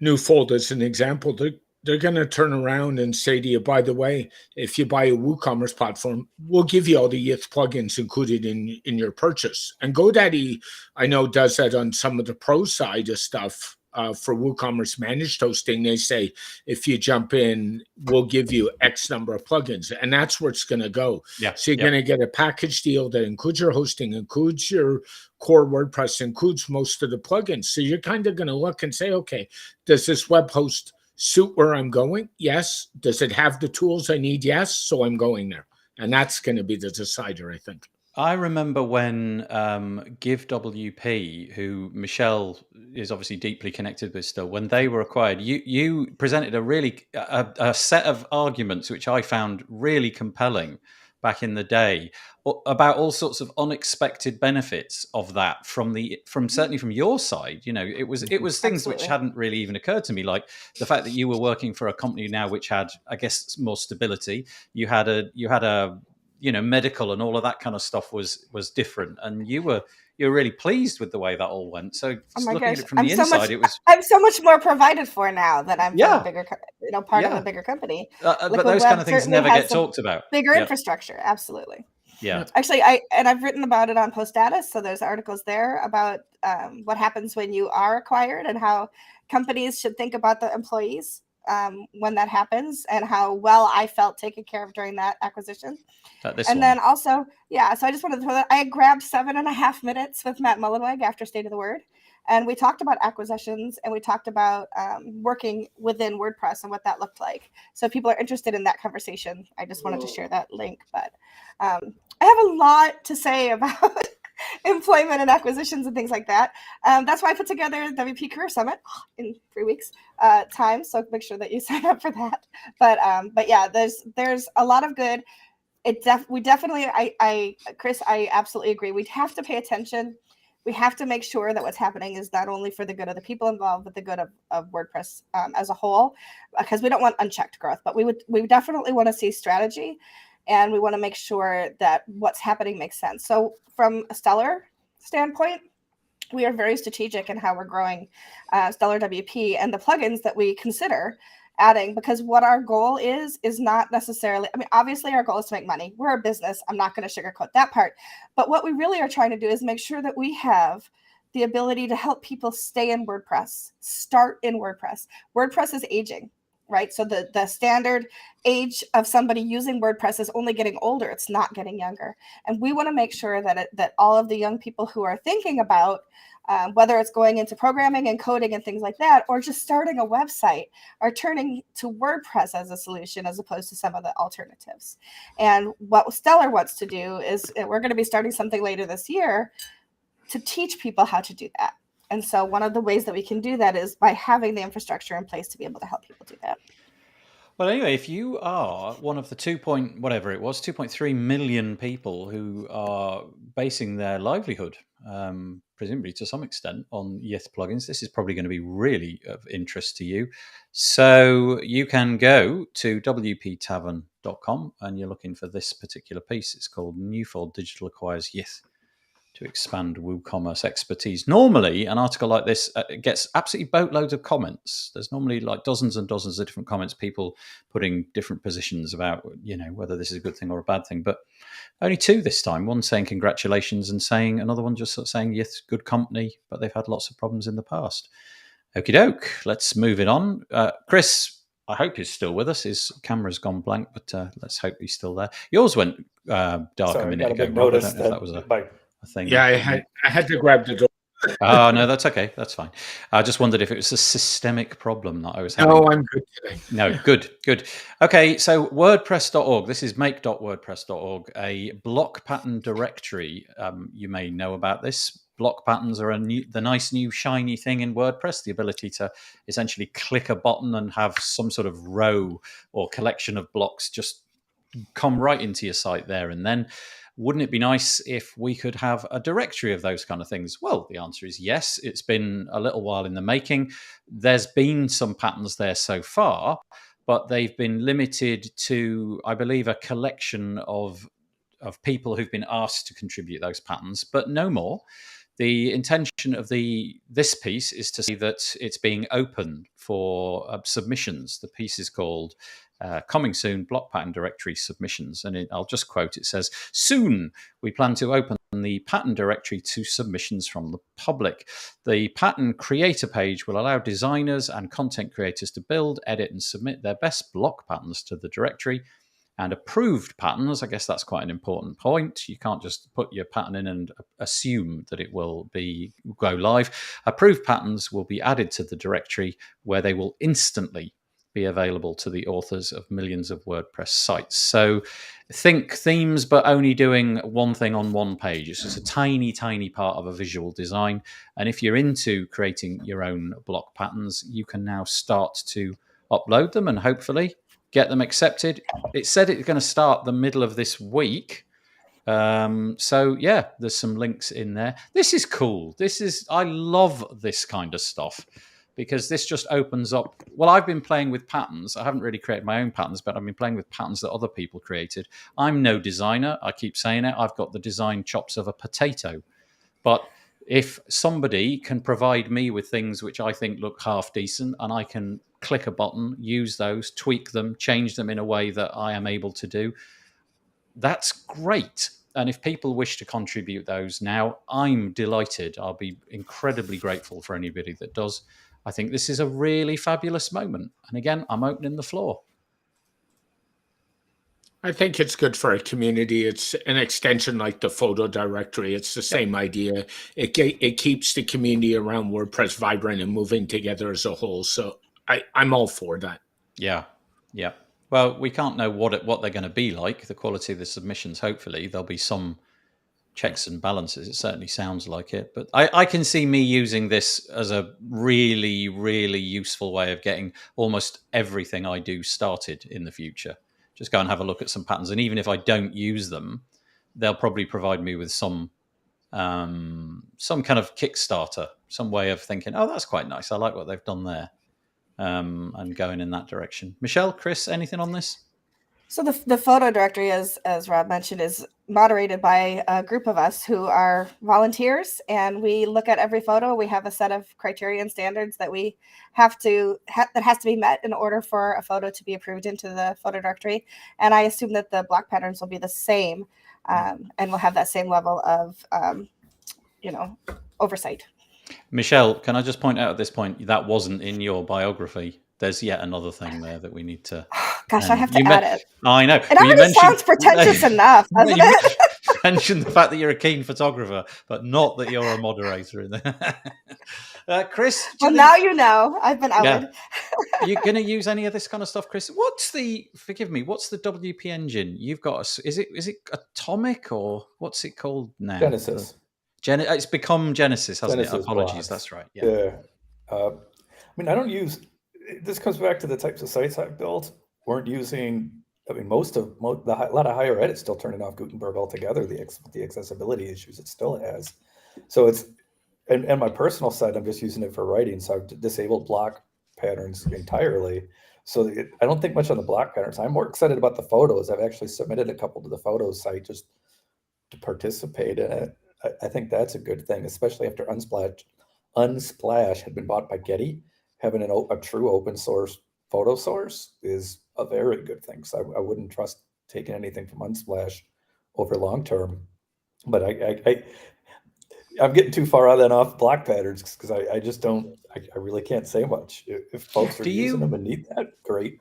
Newfold as an example. They're they're going to turn around and say to you, by the way, if you buy a WooCommerce platform, we'll give you all the YITH plugins included in your purchase. And GoDaddy, I know, does that on some of the pro side of stuff. For WooCommerce managed hosting, they say, if you jump in, we'll give you X number of plugins. And that's where it's going to go. Yeah. So you're going to get a package deal that includes your hosting, includes your core WordPress, includes most of the plugins. So you're kind of going to look and say, okay, does this web host suit where I'm going? Yes. Does it have the tools I need? Yes. So I'm going there. And that's going to be the decider, I think. I remember when GiveWP, who Michelle is obviously deeply connected with still, when they were acquired, you presented a set of arguments which I found really compelling back in the day about all sorts of unexpected benefits of that from certainly from your side. You know, it was things which hadn't really even occurred to me, like the fact that you were working for a company now which had, I guess, more stability. You had a medical and all of that kind of stuff was different, and you were really pleased with the way that all went. So looking at it from the inside, I'm so much more provided for now that I'm from a bigger, part of a bigger company. But those kind of things never get talked about. Bigger infrastructure, absolutely. Yeah. Actually, I've written about it on PostStatus, so there's articles there about what happens when you are acquired and how companies should think about the employees when that happens, and how well I felt taken care of during that acquisition. Then also, so I just wanted to throw that. I grabbed 7.5 minutes with Matt Mullenweg after State of the Word, and we talked about acquisitions, and we talked about working within WordPress and what that looked like. So if people are interested in that conversation, I just wanted to share that link. But I have a lot to say about employment and acquisitions and things like that. That's why I put together the WP Career Summit in 3 weeks time. So make sure that you sign up for that. But yeah, there's a lot of good. Chris, I absolutely agree. We'd have to pay attention. We have to make sure that what's happening is not only for the good of the people involved, but the good of WordPress as a whole, because we don't want unchecked growth, but we definitely want to see strategy. And we want to make sure that what's happening makes sense. So from a Stellar standpoint, we are very strategic in how we're growing Stellar WP and the plugins that we consider adding, because what our goal is not necessarily, obviously our goal is to make money. We're a business. I'm not going to sugarcoat that part. But what we really are trying to do is make sure that we have the ability to help people stay in WordPress, start in WordPress. WordPress is aging. Right. So the standard age of somebody using WordPress is only getting older. It's not getting younger. And we want to make sure that all of the young people who are thinking about whether it's going into programming and coding and things like that, or just starting a website, are turning to WordPress as a solution as opposed to some of the alternatives. And what Stellar wants to do is, we're going to be starting something later this year to teach people how to do that. And so one of the ways that we can do that is by having the infrastructure in place to be able to help people do that. Well, anyway, if you are one of the 2.3 million people who are basing their livelihood, presumably to some extent, on YITH plugins, this is probably going to be really of interest to you. So you can go to wptavern.com and you're looking for this particular piece. It's called Newfold Digital Acquires YITH to expand WooCommerce expertise. Normally, an article like this gets absolutely boatloads of comments. There's normally like dozens and dozens of different comments, people putting different positions about, whether this is a good thing or a bad thing. But only 2 this time. One saying congratulations, and another one just sort of saying, yes, good company, but they've had lots of problems in the past. Okie doke, let's move it on. Chris, I hope he's still with us. His camera's gone blank, but let's hope he's still there. Yours went dark a minute ago. Rob. I don't know if that was a thing. Yeah, I had to grab the door. Oh, no, that's okay. That's fine. I just wondered if it was a systemic problem that I was having. No, I'm good today. No, good. Okay, so WordPress.org. This is make.wordpress.org, a block pattern directory. You may know about this. Block patterns are the nice new shiny thing in WordPress, the ability to essentially click a button and have some sort of row or collection of blocks just come right into your site there and then. Wouldn't it be nice if we could have a directory of those kind of things? Well, the answer is yes. It's been a little while in the making. There's been some patterns there so far, but they've been limited to, I believe, a collection of people who've been asked to contribute those patterns, but no more. The intention of this piece is to say that it's being open for submissions. The piece is called Coming Soon, Block Pattern Directory Submissions. And I'll just quote, it says, "Soon we plan to open the pattern directory to submissions from the public. The pattern creator page will allow designers and content creators to build, edit, and submit their best block patterns to the directory. And approved patterns, I guess that's quite an important point. You can't just put your pattern in and assume that it will go live. Approved patterns will be added to the directory where they will instantly be available to the authors of millions of WordPress sites." So think themes, but only doing one thing on one page. It's just a tiny, tiny part of a visual design. And if you're into creating your own block patterns, you can now start to upload them and hopefully get them accepted. It said it's going to start the middle of this week. So yeah, there's some links in there. This is cool. I love this kind of stuff because this just opens up. Well, I've been playing with patterns. I haven't really created my own patterns, but I've been playing with patterns that other people created. I'm no designer. I keep saying it. I've got the design chops of a potato. But if somebody can provide me with things which I think look half decent and I can click a button, use those, tweak them, change them in a way that I am able to do, that's great. And if people wish to contribute those now, I'm delighted. I'll be incredibly grateful for anybody that does. I think this is a really fabulous moment. And again, I'm opening the floor. I think it's good for a community. It's an extension like the photo directory. It's the same idea. It keeps the community around WordPress vibrant and moving together as a whole. So I'm all for that. Yeah. Well, we can't know what they're going to be like, the quality of the submissions. Hopefully there'll be some checks and balances. It certainly sounds like it. But I can see me using this as a really, really useful way of getting almost everything I do started in the future. Just go and have a look at some patterns. And even if I don't use them, they'll probably provide me with some kind of Kickstarter, some way of thinking, oh, that's quite nice. I like what they've done there. And going in that direction. Michelle, Chris, anything on this? So the photo directory, as Rob mentioned, is moderated by a group of us who are volunteers, and we look at every photo. We have a set of criteria and standards that we have to that has to be met in order for a photo to be approved into the photo directory. And I assume that the block patterns will be the same, and we'll have that same level of oversight. Michelle, can I just point out at this point that wasn't in your biography? There's yet another thing there that we need to. Gosh, I have to add it. I know. It already sounds pretentious enough, doesn't it? Mentioned the fact that you're a keen photographer, but not that you're a moderator in there. Chris? Well, now you know. I've been outed. Yeah. You're going to use any of this kind of stuff, Chris? What's the WP engine? You've got is it Atomic or what's it called now? Genesis. It's become Genesis, hasn't Genesis it? Apologies, blocks. That's right. Yeah. I mean, I don't use. This comes back to the types of sites I've built. Weren't using. I mean, a lot of higher ed is still turning off Gutenberg altogether. The accessibility issues it still has. So it's and my personal site, I'm just using it for writing. So I've disabled block patterns entirely. So I don't think much on the block patterns. I'm more excited about the photos. I've actually submitted a couple to the photos site just to participate in it. I think that's a good thing, especially after Unsplash had been bought by Getty. Having a true open source photo source is a very good thing. So I wouldn't trust taking anything from Unsplash over long term. But I'm getting too far on that off block patterns because I just don't. I really can't say much. If folks are using them and need that, great.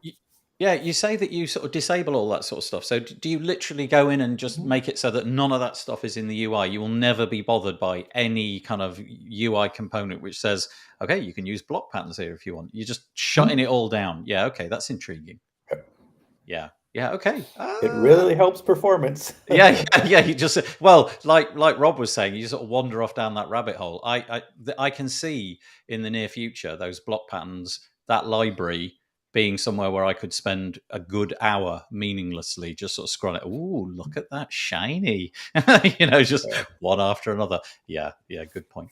Yeah, you say that you sort of disable all that sort of stuff. So do you literally go in and just make it so that none of that stuff is in the UI? You will never be bothered by any kind of UI component which says, okay, you can use block patterns here if you want. You're just shutting it all down. Yeah, okay, that's intriguing. Yeah, okay. It really helps performance. yeah. You just like Rob was saying, you sort of wander off down that rabbit hole. I can see in the near future those block patterns, that library, being somewhere where I could spend a good hour meaninglessly just sort of scrolling. Ooh, look at that shiny. Just one after another. Yeah, good point.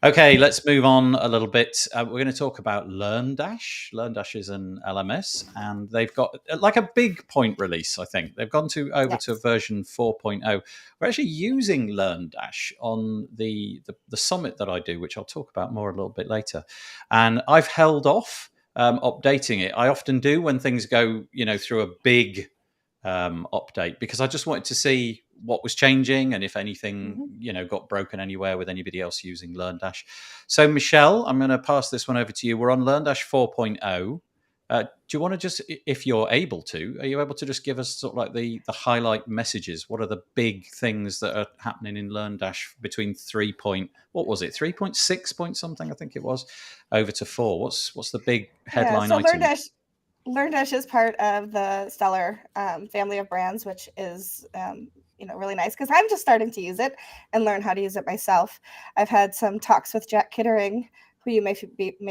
Okay, let's move on a little bit. We're going to talk about LearnDash. LearnDash is an LMS, and they've got like a big point release, I think. They've gone over to version 4.0. We're actually using LearnDash on the summit that I do, which I'll talk about more a little bit later. And I've held off updating it. I often do when things go, through a big update, because I just wanted to see what was changing and if anything got broken anywhere with anybody else using LearnDash. So Michelle, I'm going to pass this one over to you. We're on LearnDash 4.0. Do you want to just, if you're able to, are you able to just give us sort of like the highlight messages? What are the big things that are happening in LearnDash between 3.6 point something, I think it was, over to 4? What's the big headline item? LearnDash is part of the Stellar family of brands, which is really nice, because I'm just starting to use it and learn how to use it myself. I've had some talks with Jack Kittering, who you may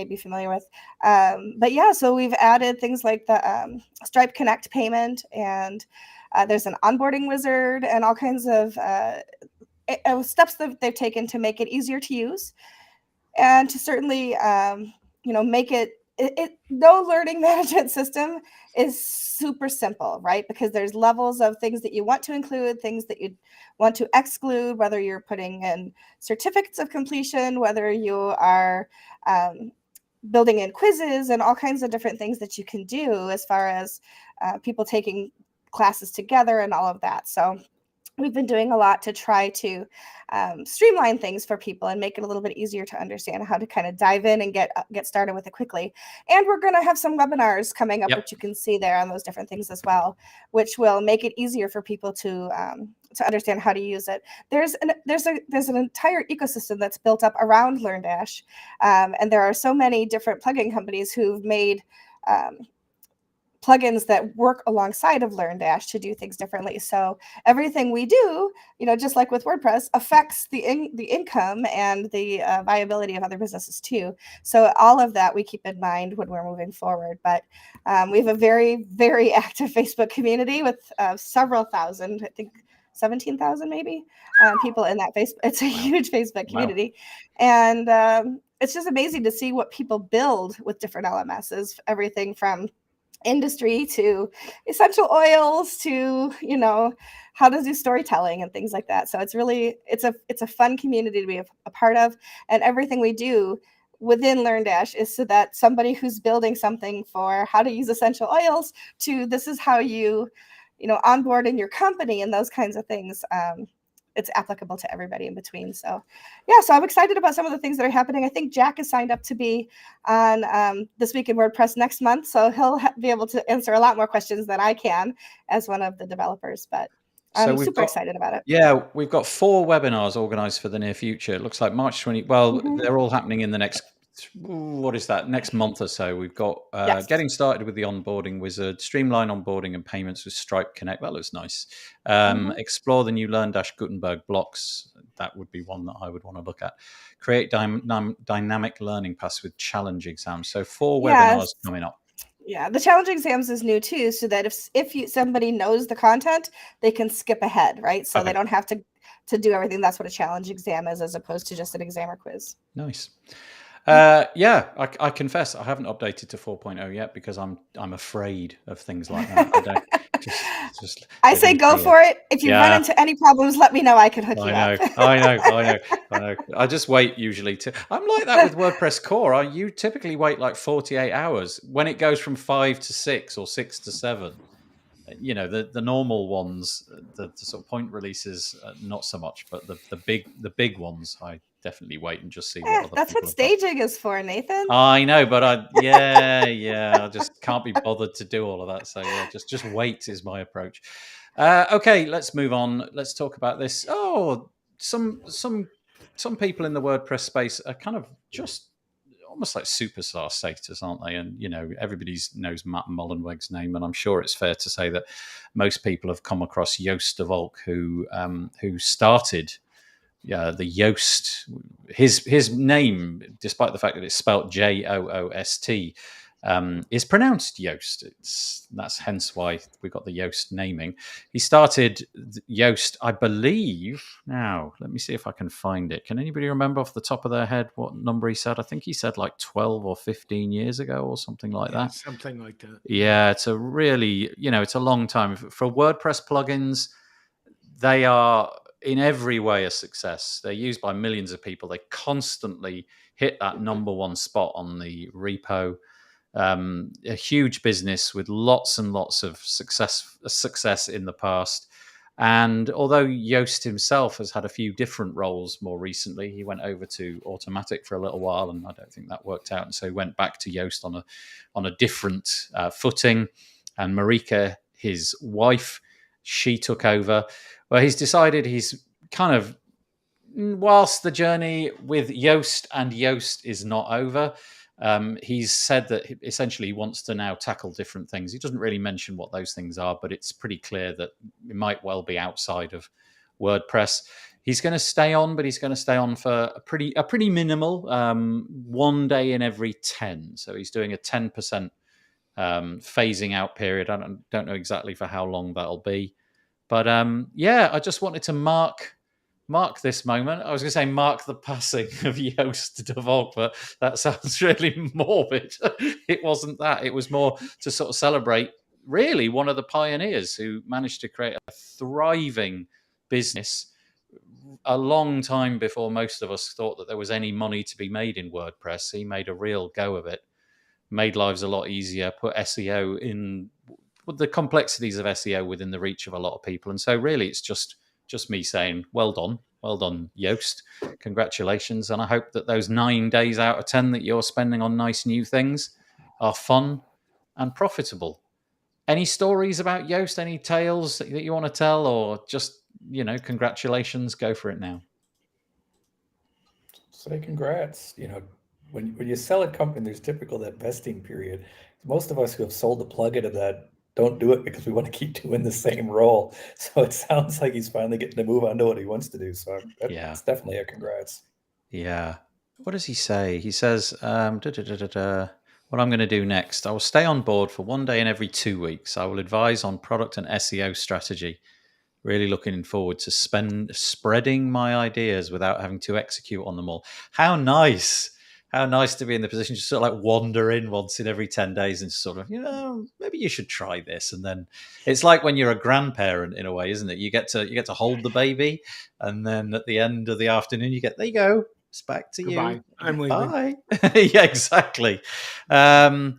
be familiar with. But yeah, so we've added things like the Stripe Connect payment, and there's an onboarding wizard and all kinds of steps that they've taken to make it easier to use, and to certainly make it no learning management system is super simple, right? Because there's levels of things that you want to include, things that you want to exclude, whether you're putting in certificates of completion, whether you are building in quizzes, and all kinds of different things that you can do as far as people taking classes together and all of that. So we've been doing a lot to try to streamline things for people and make it a little bit easier to understand how to kind of dive in and get started with it quickly. And we're going to have some webinars coming up, which you can see there on those different things as well, which will make it easier for people to understand how to use it. There's an entire ecosystem that's built up around LearnDash, and there are so many different plugin companies who've made plugins that work alongside of LearnDash to do things differently. So everything we do, just like with WordPress, affects the income and the viability of other businesses too. So all of that we keep in mind when we're moving forward. But we have a very, very active Facebook community with several thousand, I think 17,000 maybe, people in that Facebook. It's a huge Facebook community. Wow. And it's just amazing to see what people build with different LMSs, everything from industry to essential oils to how to do storytelling and things like that. So it's a fun community to be a part of, and everything we do within LearnDash is so that somebody who's building something for how to use essential oils to this is how you onboard in your company and those kinds of things. It's applicable to everybody in between. So yeah, so I'm excited about some of the things that are happening. I think Jack is signed up to be on This Week in WordPress next month. So he'll be able to answer a lot more questions than I can as one of the developers, but I'm super excited about it. Yeah, we've got 4 webinars organized for the near future. It looks like March 20. Well, they're all happening in the next, next month or so. We've got getting started with the onboarding wizard, streamline onboarding and payments with Stripe Connect. That looks nice. Explore the new LearnDash Gutenberg blocks. That would be one that I would want to look at. Create dynamic learning paths with challenge exams. So 4 webinars coming up. Yeah, the challenge exams is new too, so that if somebody knows the content, they can skip ahead, right? So they don't have to do everything. That's what a challenge exam is, as opposed to just an exam or quiz. Nice. I confess I haven't updated to 4.0 yet because I'm afraid of things like that. I say go for it. If you run into any problems, let me know. I can hook you up. I know. I just wait usually. I'm like that with WordPress core. You typically wait like 48 hours when it goes from 5 to 6 or 6 to 7. The normal ones, the sort of point releases, not so much, but the big ones, I definitely wait and just see what other that's what staging is for, Nathan. I know, but I just can't be bothered to do all of that. So yeah, just wait is my approach. Okay, let's move on. Let's talk about this. Oh, some people in the WordPress space are kind of just almost like superstar status, aren't they? And everybody knows Matt Mullenweg's name, and I'm sure it's fair to say that most people have come across Yoast de Valk, who started the Yoast. His name, despite the fact that it's spelt Joost, is pronounced Yoast. That's hence why we got the Yoast naming. He started Yoast, I believe. Now, let me see if I can find it. Can anybody remember off the top of their head what number he said? I think he said like 12 or 15 years ago or something like that. Something like that. Yeah, it's a really, it's a long time. For WordPress plugins, they are in every way a success. They're used by millions of people. They constantly hit that number one spot on the repo. A huge business with lots and lots of success in the past. And although Yoast himself has had a few different roles more recently, he went over to Automatic for a little while, and I don't think that worked out. And so he went back to Yoast on a different footing. And Marika, his wife, she took over. Well, he's decided he's kind of, whilst the journey with Yoast and Yoast is not over, he's said that essentially he wants to now tackle different things. He doesn't really mention what those things are, but it's pretty clear that it might well be outside of WordPress. He's going to stay on, but he's going to stay on for a pretty minimal 1 day in every 10. So he's doing a 10% phasing out period. I don't know exactly for how long that'll be, but I just wanted to mark this moment. I was going to say mark the passing of Yoast de Volk, but that sounds really morbid. It wasn't that. It was more to sort of celebrate really one of the pioneers who managed to create a thriving business a long time before most of us thought that there was any money to be made in WordPress. He made a real go of it, made lives a lot easier, put SEO in the complexities of SEO within the reach of a lot of people. And so really it's just me saying, well done, Yoast. Congratulations. And I hope that those 9 days out of 10 that you're spending on nice new things are fun and profitable. Any stories about Yoast? Any tales that you want to tell, or just, congratulations? Go for it now. Say congrats. When you sell a company, there's typical that vesting period. Most of us who have sold a plugin of that don't do it because we want to keep doing the same role. So it sounds like he's finally getting to move on to what he wants to do. So it's definitely a congrats. Yeah. What does he say? He says, what I'm going to do next, I will stay on board for 1 day in every 2 weeks. I will advise on product and SEO strategy. Really looking forward to spreading my ideas without having to execute on them all. How nice. How nice to be in the position to sort of like wander in once in every 10 days and sort of, maybe you should try this. And then it's like when you're a grandparent in a way, isn't it? You get to hold the baby, and then at the end of the afternoon, there you go. It's back to Goodbye. you. I'm leaving. Bye. Yeah, exactly. And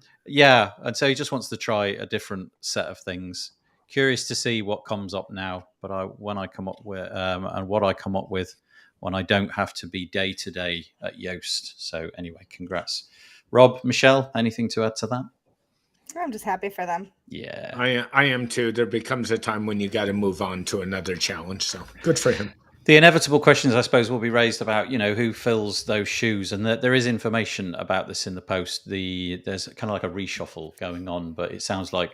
so he just wants to try a different set of things. Curious to see what comes up now, but when I come up with and what I come up with when I don't have to be day to day at Yoast. So anyway, congrats. Rob, Michelle, anything to add to that? I'm just happy for them. Yeah. I am too. There becomes a time when you got to move on to another challenge. So good for him. The inevitable questions, I suppose, will be raised about, who fills those shoes. And there is information about this in the post. There's kind of like a reshuffle going on, but it sounds like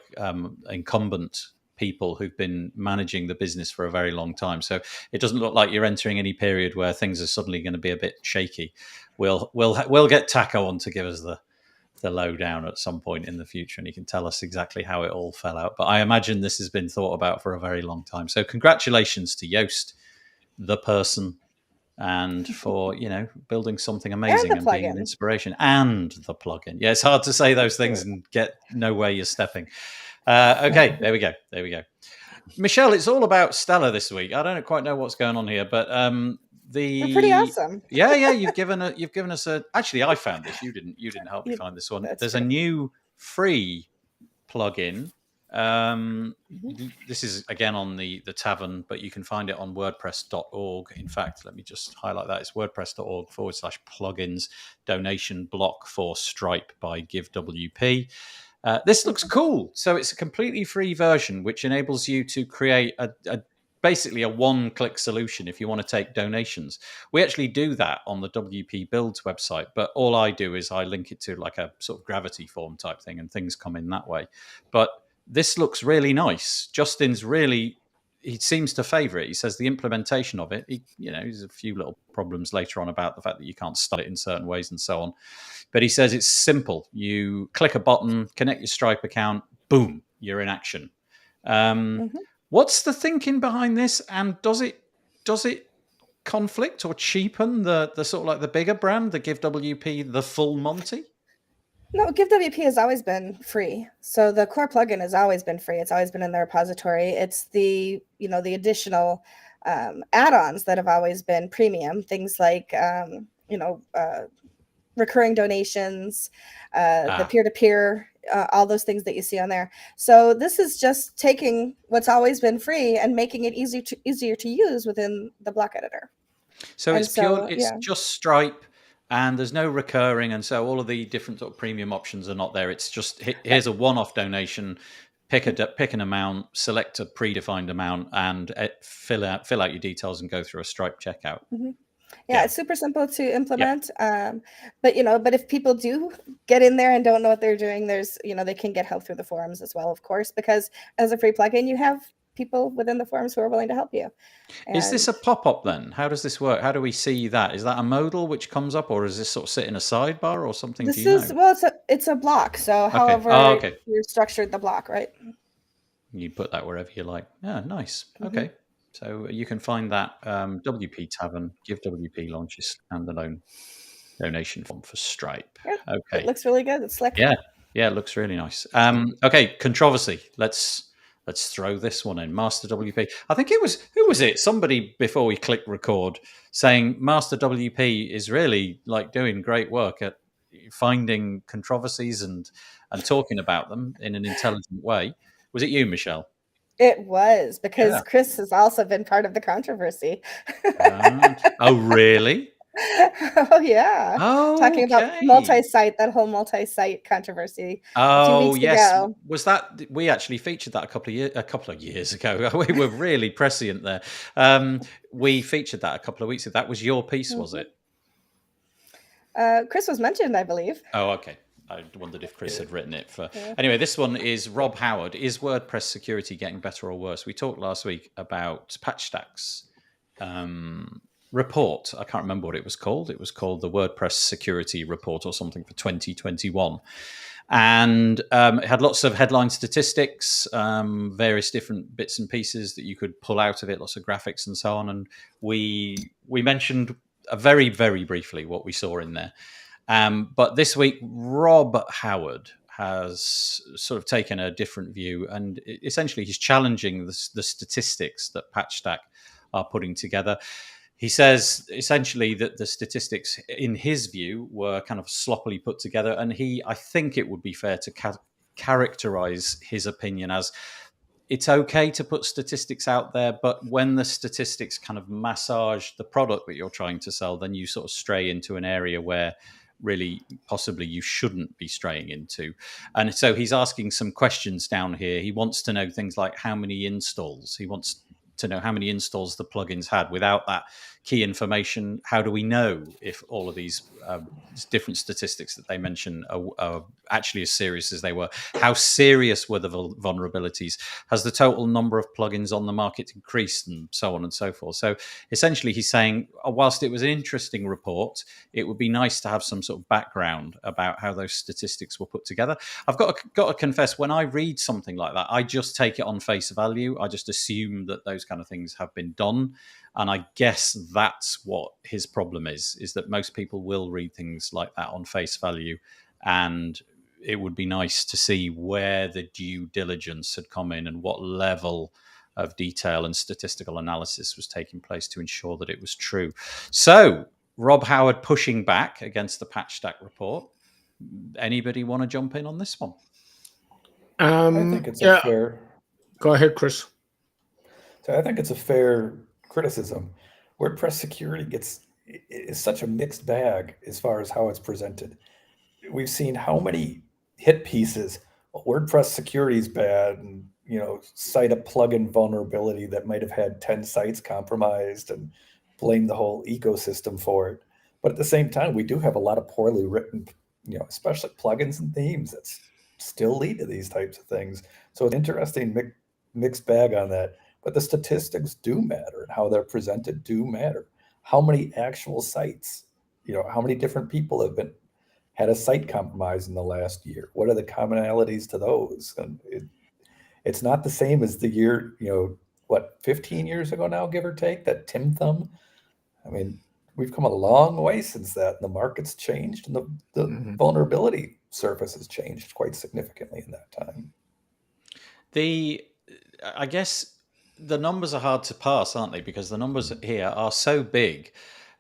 incumbent people who've been managing the business for a very long time. So it doesn't look like you're entering any period where things are suddenly going to be a bit shaky. We'll get Taco on to give us the lowdown at some point in the future, and he can tell us exactly how it all fell out. But I imagine this has been thought about for a very long time. So congratulations to Yoast, the person, and for building something amazing and being an inspiration, and the plugin. Yeah, it's hard to say those things and know where you're stepping. Okay, there we go. Michelle, it's all about Stella this week. I don't quite know what's going on here, but We're pretty awesome. Yeah, you've given us a. Actually, I found this. You didn't help me find this one. There's a new free plugin. This is again on the Tavern, but you can find it on WordPress.org. In fact, let me just highlight that. It's WordPress.org/plugins donation block for Stripe by GiveWP. This looks cool. So it's a completely free version, which enables you to create basically a one-click solution if you want to take donations. We actually do that on the WP Builds website, but all I do is I link it to like a sort of gravity form type thing, and things come in that way. But this looks really nice. Justin's really he seems to favor it. He says the implementation of it, there's a few little problems later on about the fact that you can't start it in certain ways and so on. But he says it's simple. You click a button, connect your Stripe account, boom, you're in action. What's the thinking behind this? And does it conflict or cheapen the sort of like the bigger brand, the Give WP, the full Monty? No, Give WP has always been free. So the core plugin has always been free. It's always been in the repository. It's the additional add-ons that have always been premium. Things like recurring donations, the peer-to-peer, all those things that you see on there. So this is just taking what's always been free and making it easier to use within the block editor. So it's just Stripe, and there's no recurring, and so all of the different sort of premium options are not there. It's just here's a one-off donation. Pick an amount, select a predefined amount, and fill out your details and go through a Stripe checkout. Yeah, it's super simple to implement. But if people do get in there and don't know what they're doing, there's they can get help through the forums as well, of course, because as a free plugin, you have people within the forums who are willing to help you. Is this a pop-up then? How does this work? How do we see that? Is that a modal which comes up, or is this sort of sit in a sidebar or something? It's a block. So however you're structured the block, right? You put that wherever you like. Yeah, nice. Okay. So you can find that WP Tavern, Give WP launches standalone donation form for Stripe. Yeah, okay. It looks really good. It's slick. Yeah, it looks really nice. Okay, controversy. Let's throw this one in. Master WP. I think who was it? Somebody before we click record saying Master WP is really like doing great work at finding controversies and talking about them in an intelligent way. Was it you, Michelle? It was, because Chris has also been part of the controversy. Oh, really? Oh, yeah. Oh, talking about multi-site, that whole multi-site controversy. Oh, 2 weeks yes. ago. Was that? We actually featured that a couple of years ago. We were really prescient there. We featured that a couple of weeks ago. That was your piece, was it? Chris was mentioned, I believe. Oh, okay. I wondered if Chris had written it for. Anyway, this one is Rob Howard. Is WordPress security getting better or worse? We talked last week about PatchStack's report. I can't remember what it was called. It was called the WordPress Security Report or something for 2021. And it had lots of headline statistics, various different bits and pieces that you could pull out of it, lots of graphics and so on. And we mentioned very, very briefly what we saw in there. But this week, Rob Howard has sort of taken a different view, and essentially he's challenging the statistics that PatchStack are putting together. He says essentially that the statistics, in his view, were kind of sloppily put together, and I think it would be fair to characterize his opinion as it's okay to put statistics out there, but when the statistics kind of massage the product that you're trying to sell, then you sort of stray into an area where really possibly you shouldn't be straying into. And so he's asking some questions down here. He wants to know things like how many installs. He wants to know how many installs the plugins had. Without that key information, how do we know if all of these different statistics that they mention are actually as serious as they were? How serious were the vulnerabilities? Has the total number of plugins on the market increased, and so on and so forth? So essentially he's saying, whilst it was an interesting report, it would be nice to have some sort of background about how those statistics were put together. I've got to confess, when I read something like that, I just take it on face value. I just assume that those kind of things have been done. And I guess that's what his problem is that most people will read things like that on face value. And it would be nice to see where the due diligence had come in and what level of detail and statistical analysis was taking place to ensure that it was true. So Rob Howard pushing back against the PatchStack report. Anybody want to jump in on this one? I think it's a fair... Go ahead, Chris. So I think it's a fair criticism. WordPress security is such a mixed bag as far as how it's presented. We've seen how many hit pieces. WordPress security is bad, and cite a plugin vulnerability that might have had 10 sites compromised and blame the whole ecosystem for it. But at the same time, we do have a lot of poorly written, especially plugins and themes that still lead to these types of things. So it's an interesting mixed bag on that. but the statistics do matter, and how they're presented do matter. How many actual sites, how many different people have had a site compromise in the last year? What are the commonalities to those? And it's not the same as the year, 15 years ago now, give or take, that Tim Thumb. I mean, we've come a long way since that. And the market's changed, and the vulnerability surface has changed quite significantly in that time. I guess the numbers are hard to pass, aren't they? Because the numbers here are so big.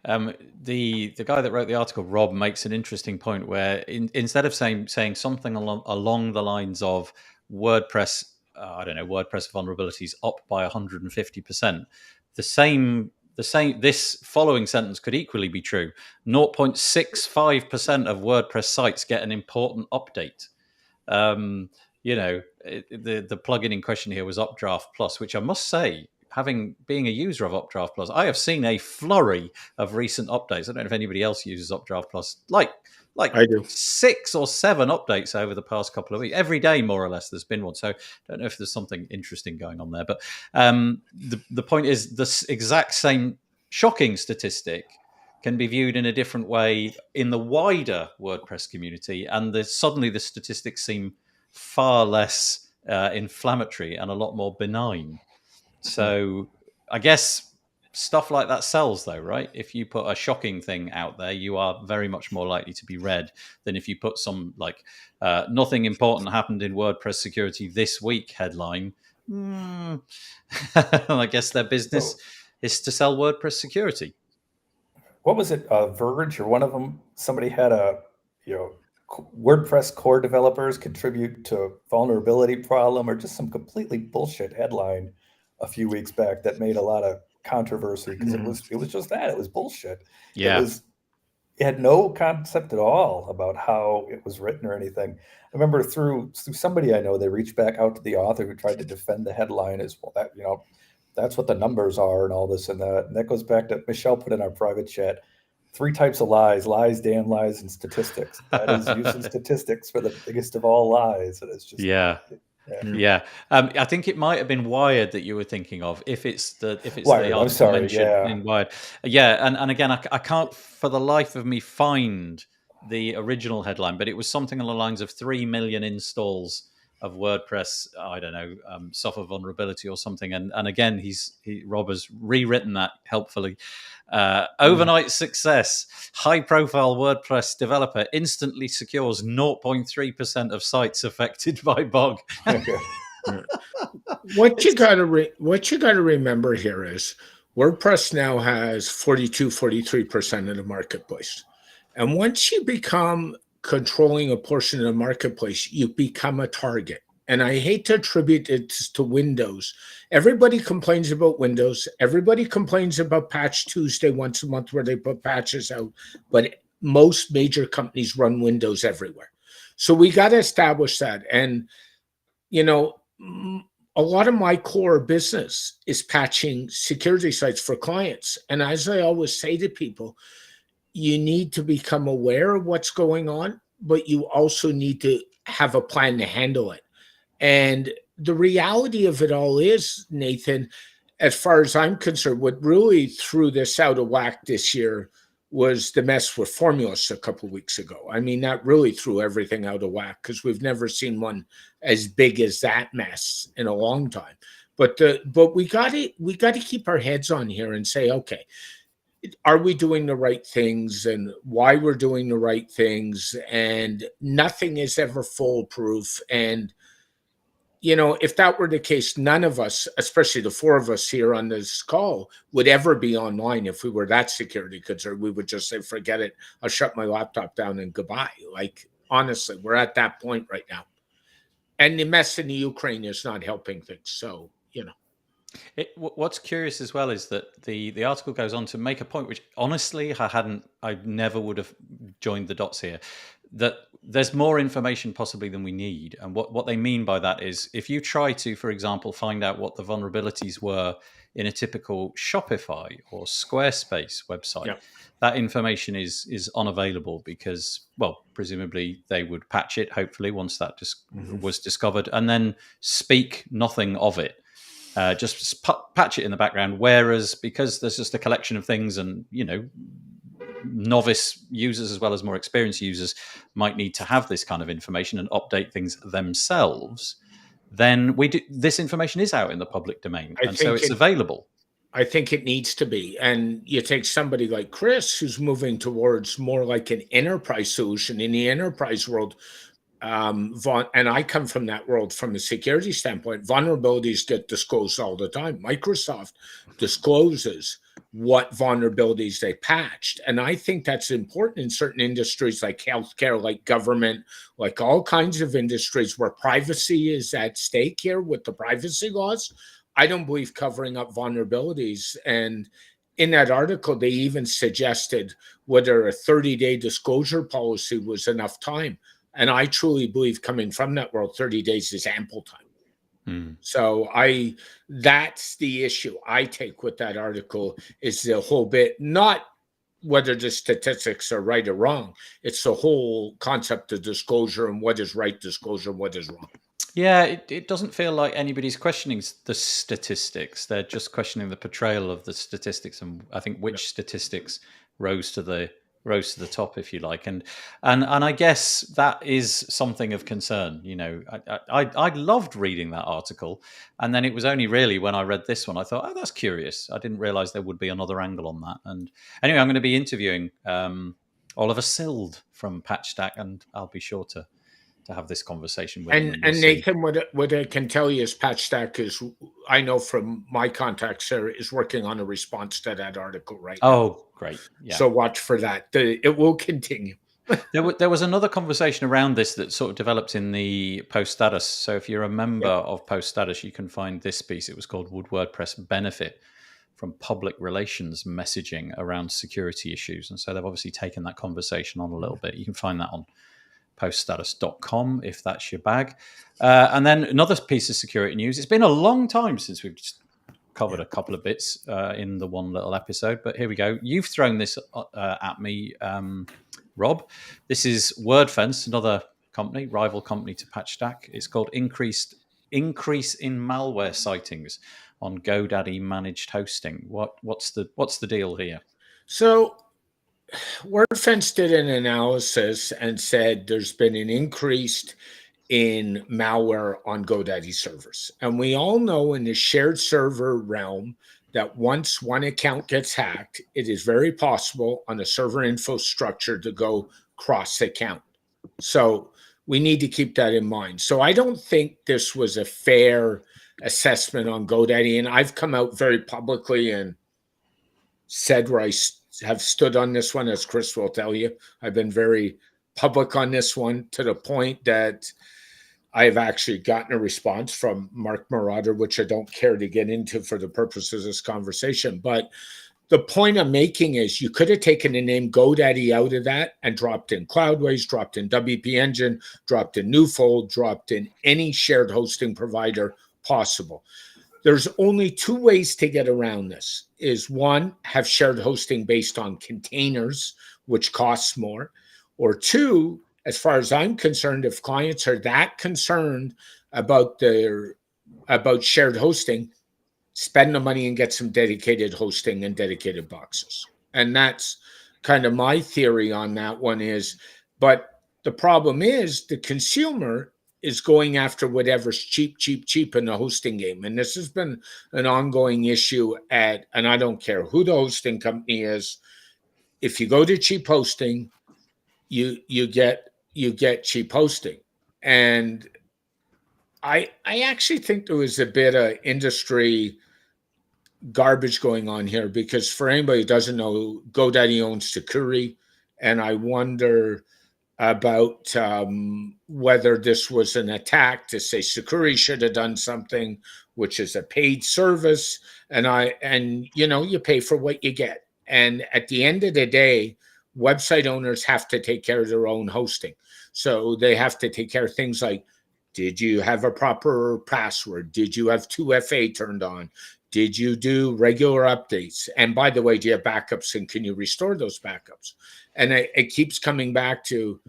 The guy that wrote the article, Rob, makes an interesting point where instead of saying something along the lines of WordPress, WordPress vulnerabilities up by 150%, this following sentence could equally be true. 0.65% of WordPress sites get an important update. The plugin in question here was Updraft Plus, which I must say, being a user of Updraft Plus, I have seen a flurry of recent updates. I don't know if anybody else uses Updraft Plus, like I do. 6 or 7 updates over the past couple of weeks. Every day, more or less, there's been one. So I don't know if there's something interesting going on there. But the point is, the exact same shocking statistic can be viewed in a different way in the wider WordPress community, and suddenly the statistics seem far less inflammatory and a lot more benign. So I guess stuff like that sells, though, right? If you put a shocking thing out there, you are very much more likely to be read than if you put some nothing important happened in WordPress security this week headline. I guess their business is to sell WordPress security. What was it? Verge or one of them? Somebody had WordPress core developers contribute to vulnerability problem, or just some completely bullshit headline a few weeks back that made a lot of controversy because it was just that. It was bullshit. Yeah. It had no concept at all about how it was written or anything. I remember through somebody I know, they reached back out to the author who tried to defend the headline as well. That, that's what the numbers are and all this and that. And that goes back to Michelle put in our private chat, 3 types of lies, damn lies, and statistics. That is using statistics for the biggest of all lies. And it's just I think it might have been Wired that you were thinking of. If it's Wired, the article mentioned in Wired, and again, I can't for the life of me find the original headline, but it was something along the lines of 3 million installs of WordPress, I don't know, suffer vulnerability or something. And again, Rob has rewritten that helpfully. Overnight success, high-profile WordPress developer instantly secures 0.3% of sites affected by bug. What you got to remember here is WordPress now has 43% of the marketplace. And once you become controlling a portion of the marketplace, you become a target. And I hate to attribute it to Windows. Everybody complains about Windows. Everybody complains about Patch Tuesday once a month where they put patches out. But most major companies run Windows everywhere. So we got to establish that. And, a lot of my core business is patching security sites for clients. And as I always say to people, you need to become aware of what's going on, but you also need to have a plan to handle it. And the reality of it all is, Nathan, as far as I'm concerned, what really threw this out of whack this year was the mess with Formulas a couple of weeks ago. I mean, that really threw everything out of whack because we've never seen one as big as that mess in a long time. But we got to keep our heads on here and say, okay, are we doing the right things and why we're doing the right things? And nothing is ever foolproof. And, if that were the case, none of us, especially the 4 of us here on this call, would ever be online if we were that security concerned. We would just say, forget it. I'll shut my laptop down and goodbye. Like, honestly, we're at that point right now. And the mess in the Ukraine is not helping things. So, What's curious as well is that the article goes on to make a point which honestly I never would have joined the dots here, that there's more information possibly than we need. And what they mean by that is if you try to, for example, find out what the vulnerabilities were in a typical Shopify or Squarespace website, that information is unavailable because, well, presumably they would patch it, hopefully, once that was discovered, and then speak nothing of it. just patch it in the background. Whereas because there's just a collection of things, and novice users as well as more experienced users might need to have this kind of information and update things themselves, then this information is out in the public domain, and so it's available. I think it needs to be. And you take somebody like Chris, who's moving towards more like an enterprise solution in the enterprise world. And I come from that world from a security standpoint. Vulnerabilities get disclosed all the time. Microsoft discloses what vulnerabilities they patched. And I think that's important in certain industries like healthcare, like government, like all kinds of industries where privacy is at stake here with the privacy laws. I don't believe covering up vulnerabilities. And in that article, they even suggested whether a 30-day disclosure policy was enough time. And I truly believe, coming from that world, 30 days is ample time. So that's the issue I take with that article, is the whole bit, not whether the statistics are right or wrong. It's the whole concept of disclosure and what is right disclosure and what is wrong. Yeah, it doesn't feel like anybody's questioning the statistics. They're just questioning the portrayal of the statistics, and I think which statistics rose to the top, if you like. And I guess that is something of concern. I loved reading that article, and then it was only really when I read this one I thought, oh, that's curious. I didn't realize there would be another angle on that. And anyway, I'm going to be interviewing Oliver Sild from PatchStack, and I'll be sure to have this conversation with him. And Nathan, what I can tell you is PatchStack is, I know from my contacts there, is working on a response to that article right now. Oh, great. Yeah. So watch for that. It will continue. There was another conversation around this that sort of developed in the Post Status. So if you're a member of Post Status, you can find this piece. It was called "Would WordPress Benefit from Public Relations Messaging Around Security Issues?" And so they've obviously taken that conversation on a little bit. You can find that on poststatus.com if that's your bag. And then another piece of security news. It's been a long time since we've just covered a couple of bits in the one little episode, but here we go. You've thrown this at me, Rob. This is WordFence, another company, rival company to PatchStack. It's called Increase in Malware Sightings on GoDaddy Managed Hosting. What's the deal here? So WordFence did an analysis and said there's been an increase in malware on GoDaddy servers. And we all know in the shared server realm that once one account gets hacked, it is very possible on a server infrastructure to go cross-account. So we need to keep that in mind. So I don't think this was a fair assessment on GoDaddy. And I've come out very publicly and said where I have stood on this one, as Chris will tell you. I've been very public on this one, to the point that I've actually gotten a response from Mark Marauder, which I don't care to get into for the purposes of this conversation. But the point I'm making is, you could have taken the name GoDaddy out of that and dropped in Cloudways, dropped in WP Engine, dropped in Newfold, dropped in any shared hosting provider possible. There's only two ways to get around this. Is one, have shared hosting based on containers, which costs more. Or two, as far as I'm concerned, if clients are that concerned about shared hosting, spend the money and get some dedicated hosting and dedicated boxes. And that's kind of my theory on that one is, but the problem is the consumer is going after whatever's cheap in the hosting game. And this has been an ongoing issue and I don't care who the hosting company is. If you go to cheap hosting, you get cheap hosting. And I actually think there was a bit of industry garbage going on here, because for anybody who doesn't know, GoDaddy owns Sucuri, and I wonder about whether this was an attack to say Sucuri should have done something, which is a paid service, and you pay for what you get. And at the end of the day, website owners have to take care of their own hosting. So they have to take care of things like, did you have a proper password? Did you have 2FA turned on? Did you do regular updates? And by the way, do you have backups, and can you restore those backups? And it keeps coming back to,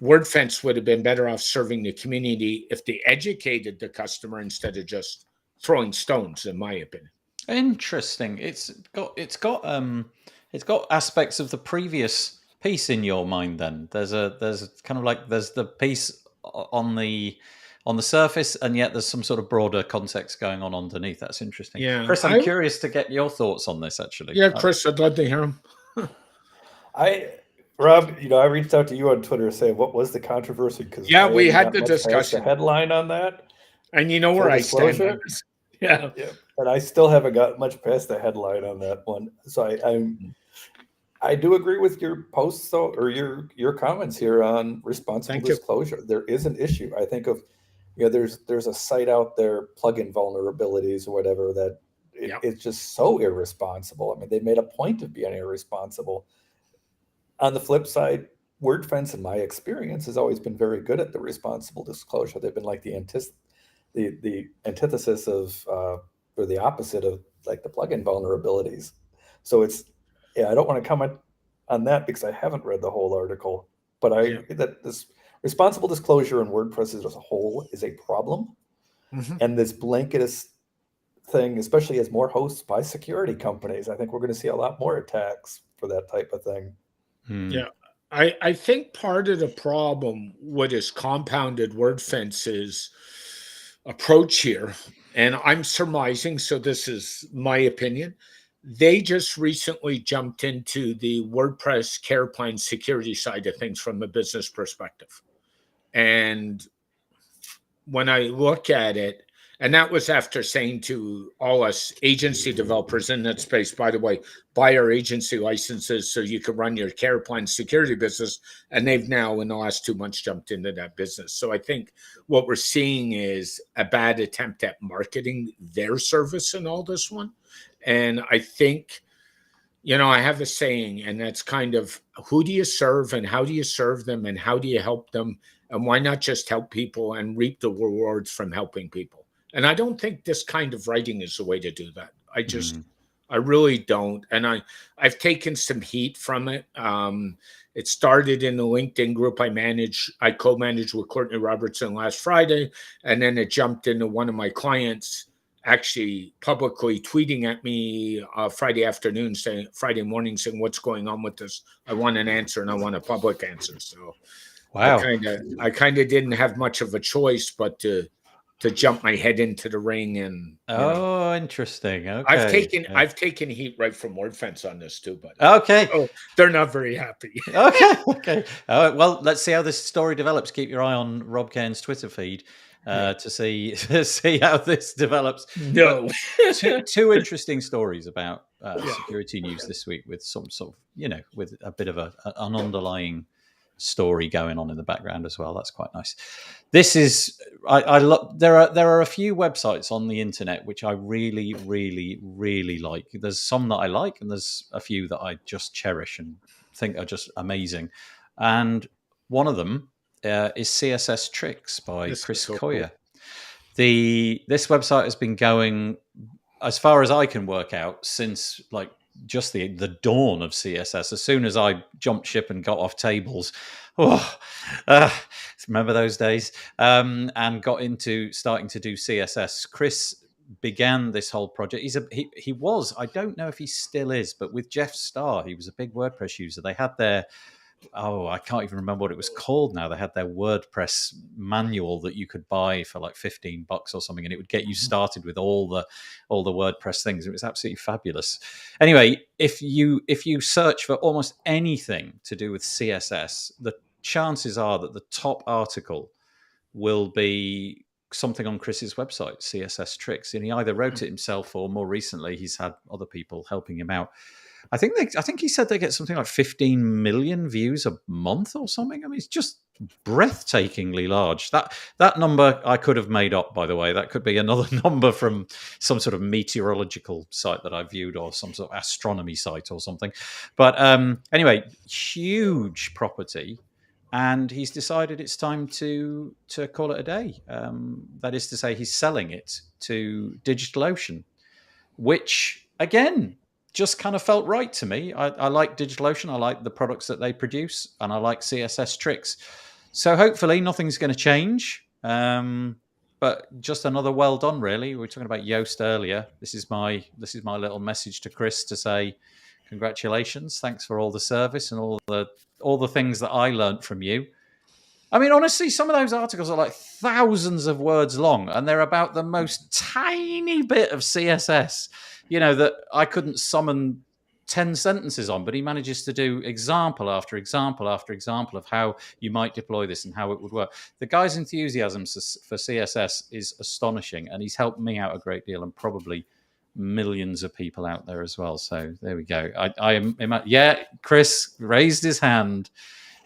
WordFence would have been better off serving the community if they educated the customer instead of just throwing stones, in my opinion. Interesting. Got aspects of the previous piece in your mind. Then there's kind of like there's the piece on the surface, and yet there's some sort of broader context going on underneath. That's interesting. Yeah, Chris, I'm curious to get your thoughts on this. Actually, yeah, Chris, I'd love to hear him. Rob, I reached out to you on Twitter saying what was the controversy, because we had the discussion, the headline on that, and you know where I stand on this. Yeah, and I still haven't got much past the headline on that one. So I do agree with your posts, though, or your comments here on responsible disclosure. There is an issue. I think of there's a site out there, plugin vulnerabilities or whatever, that it's just so irresponsible. I mean, they made a point of being irresponsible. On the flip side, WordFence, in my experience, has always been very good at the responsible disclosure. They've been like the antithesis of, or the opposite of, like, the plugin vulnerabilities. So I don't want to comment on that because I haven't read the whole article, but I agree that this responsible disclosure in WordPress as a whole is a problem. Mm-hmm. And this blanketist thing, especially as more hosts by security companies, I think we're going to see a lot more attacks for that type of thing. Yeah, I think part of the problem, what is compounded WordFence's approach here, and I'm surmising, so this is my opinion, they just recently jumped into the WordPress care plan security side of things from a business perspective. And when I look at it, and that was after saying to all us agency developers in that space, by the way, buy our agency licenses so you can run your care plan security business. And they've now, in the last 2 months, jumped into that business. So I think what we're seeing is a bad attempt at marketing their service in all this one. And I think, I have a saying, and that's kind of, who do you serve and how do you serve them and how do you help them? And why not just help people and reap the rewards from helping people? And I don't think this kind of writing is the way to do that. I really don't. And I've taken some heat from it. It started in the LinkedIn group I co-managed with Courtney Robertson last Friday. And then it jumped into one of my clients actually publicly tweeting at me Friday morning saying, what's going on with this? I want an answer, and I want a public answer. So wow. I kind of didn't have much of a choice but to jump my head into the ring. And interesting. Okay. I've taken heat right from WordFence on this too, but they're not very happy. Okay. Well, let's see how this story develops. Keep your eye on Rob Cairns' Twitter feed to see how this develops. No, two interesting stories about security news this week, with some sort of with a bit of an underlying story going on in the background as well. That's quite nice. This is I love. There are a few websites on the internet which I really, really, really like. There's some that I like, and there's a few that I just cherish and think are just amazing. And one of them is CSS Tricks by Chris Coyer. Cool. This website has been going, as far as I can work out, since like just the dawn of CSS. As soon as I jumped ship and got off tables, remember those days, and got into starting to do CSS. Chris began this whole project. He was, I don't know if he still is, but with Jeff Starr, he was a big WordPress user. They had their, I can't even remember what it was called now. They had their WordPress manual that you could buy for like $15 or something, and it would get you started with all the WordPress things. It was absolutely fabulous. Anyway, if you search for almost anything to do with CSS, the chances are that the top article will be something on Chris's website, CSS Tricks, and he either wrote it himself or more recently he's had other people helping him out. I think he said they get something like 15 million views a month or something. I mean, it's just breathtakingly large. That number I could have made up, by the way. That could be another number from some sort of meteorological site that I viewed, or some sort of astronomy site or something. But anyway, huge property. And he's decided it's time to call it a day. That is to say, he's selling it to DigitalOcean, which, again, just kind of felt right to me. I like DigitalOcean. I like the products that they produce, and I like CSS Tricks. So hopefully nothing's going to change. But but just another well done, really. We were talking about Yoast earlier. This is my little message to Chris to say congratulations. Thanks for all the service and all the things that I learned from you. I mean, honestly, some of those articles are like thousands of words long, and they're about the most tiny bit of CSS, that I couldn't summon 10 sentences on, but he manages to do example after example after example of how you might deploy this and how it would work. The guy's enthusiasm for CSS is astonishing, and he's helped me out a great deal, and probably millions of people out there as well. So there we go. Chris raised his hand.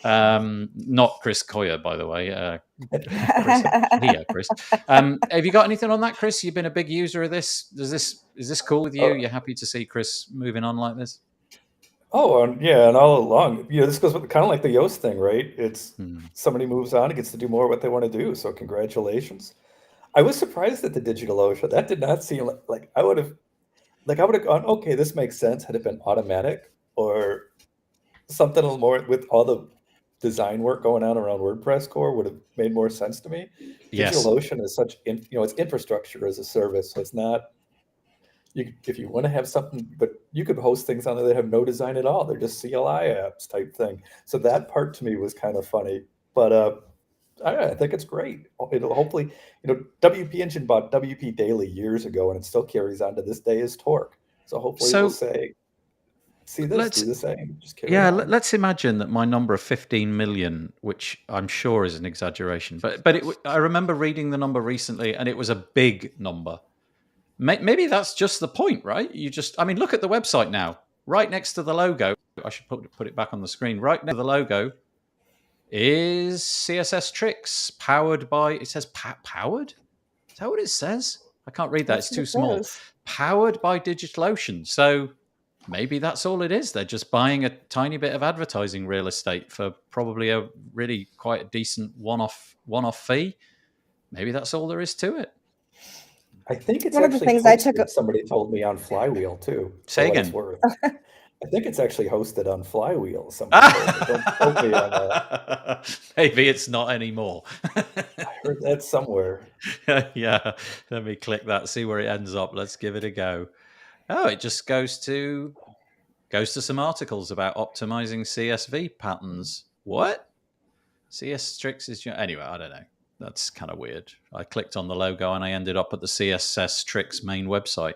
Not Chris Coyer, by the way. Chris. Have you got anything on that, Chris? You've been a big user of this. Is this cool with you? You're happy to see Chris moving on like this? Oh, yeah, and all along, this goes with kind of like the Yoast thing, right? It's somebody moves on and gets to do more of what they want to do. So congratulations. I was surprised at the DigitalOcean. That did not seem like I would have gone, okay, this makes sense had it been automatic or something a little more with all the design work going on around WordPress core would have made more sense to me. Yes. DigitalOcean is such, it's infrastructure as a service. So it's not, if you want to have something, but you could host things on there that have no design at all. They're just CLI apps type thing. So that part to me was kind of funny, but I think it's great. It'll hopefully, WP Engine bought WP Daily years ago, and it still carries on to this day as Torque. So hopefully we'll say, see this, do the same. Just carry on. Let's imagine that my number of 15 million, which I'm sure is an exaggeration, but I remember reading the number recently, and it was a big number. Maybe that's just the point, right? Look at the website now. Right next to the logo, I should put it back on the screen. Right next to the logo is CSS Tricks, powered by, it says powered? Is that what it says? I can't read that. It's too small. Powered by DigitalOcean. So maybe that's all it is. They're just buying a tiny bit of advertising real estate for probably a really quite a decent one-off fee. Maybe that's all there is to it. I think it's one of the things I took. Somebody told me on Flywheel too. Say again. I think it's actually hosted on Flywheel. Somebody told me. Don't quote me on that. Maybe it's not anymore. I heard that somewhere. Yeah. Let me click that. See where it ends up. Let's give it a go. Oh, it just goes to some articles about optimizing CSV patterns. What? CSS Tricks is anyway. I don't know. That's kind of weird. I clicked on the logo and I ended up at the CSS Tricks main website,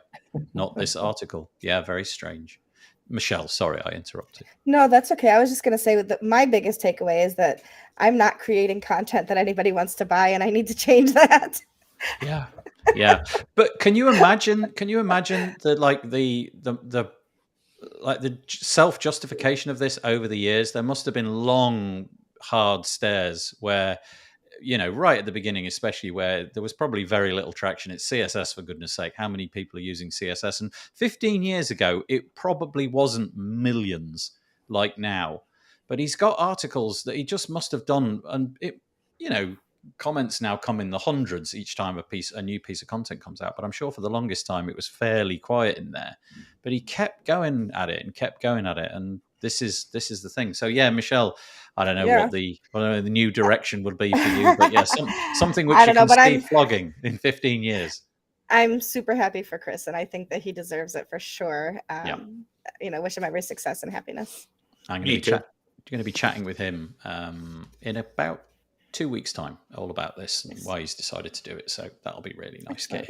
not this article. Yeah, very strange. Michelle, sorry, I interrupted. No, that's okay. I was just going to say that my biggest takeaway is that I'm not creating content that anybody wants to buy, and I need to change that. Yeah. But can you imagine the self-justification of this over the years? There must have been long, hard stares where, right at the beginning, especially where there was probably very little traction. It's CSS, for goodness sake. How many people are using CSS? And 15 years ago, it probably wasn't millions like now. But he's got articles that he just must have done. And comments now come in the hundreds each time a new piece of content comes out. But I'm sure for the longest time, it was fairly quiet in there. But he kept going at it. And this is the thing. So yeah, Michelle, I don't know what the new direction would be for you, but yeah, something which you can see flogging in 15 years. I'm super happy for Chris, and I think that he deserves it for sure. Wish him every success and happiness. I'm going to be chatting with him in about 2 weeks' time, all about this and why he's decided to do it. So that'll be really nice. Get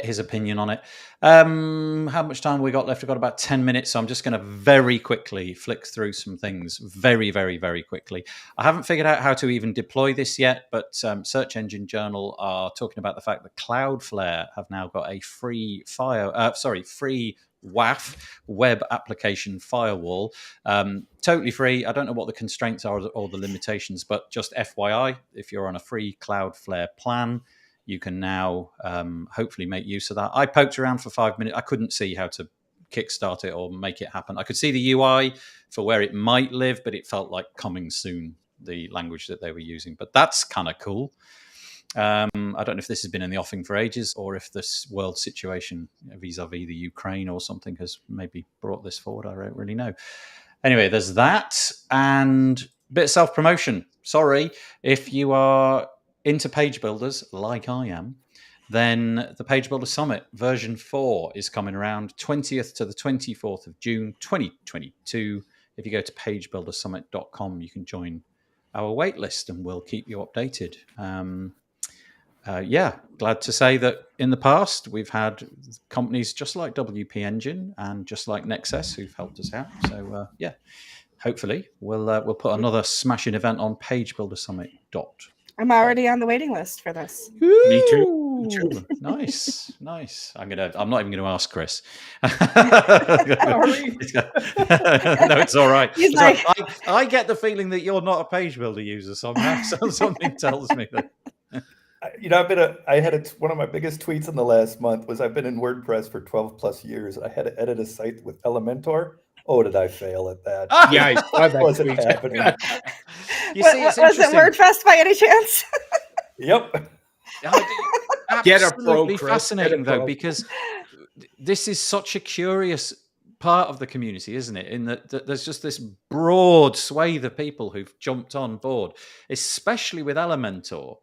his opinion on it. How much time have we got left? We've got about 10 minutes. So I'm just going to very quickly flick through some things very, very, very quickly. I haven't figured out how to even deploy this yet, but Search Engine Journal are talking about the fact that Cloudflare have now got a free WAF, Web Application Firewall, totally free. I don't know what the constraints are or the limitations, but just FYI, if you're on a free Cloudflare plan, you can now hopefully make use of that. I poked around for 5 minutes. I couldn't see how to kickstart it or make it happen. I could see the UI for where it might live, but it felt like coming soon, the language that they were using. But that's kind of cool. I don't know if this has been in the offing for ages or if this world situation vis-a-vis the Ukraine or something has maybe brought this forward. I don't really know. Anyway, there's that and a bit of self-promotion. Sorry, if you are into page builders like I am, then the Page Builder Summit version 4 is coming around 20th to the 24th of June 2022. If you go to pagebuildersummit.com, you can join our waitlist and we'll keep you updated. Glad to say that in the past we've had companies just like WP Engine and just like Nexus who've helped us out. So hopefully we'll put another smashing event on pagebuildersummit.com. I'm already on the waiting list for this. Me too. Nice. I'm not even going to ask Chris. Sorry. No, it's all right. He's It's all right. I get the feeling that you're not a page builder user somehow. So something tells me that. One of my biggest tweets in the last month was I've been in WordPress for 12 plus years. I had to edit a site with Elementor. Oh, did I fail at that? Yeah, I saw that Wasn't tweet. happening. You see, it's was it interesting. WordFest by any chance? Yep. Get a pro, Absolutely Chris. fascinating, Get a pro. though, because this is such a curious part of the community, isn't it? In that there's just this broad swathe of people who've jumped on board, especially with Elementor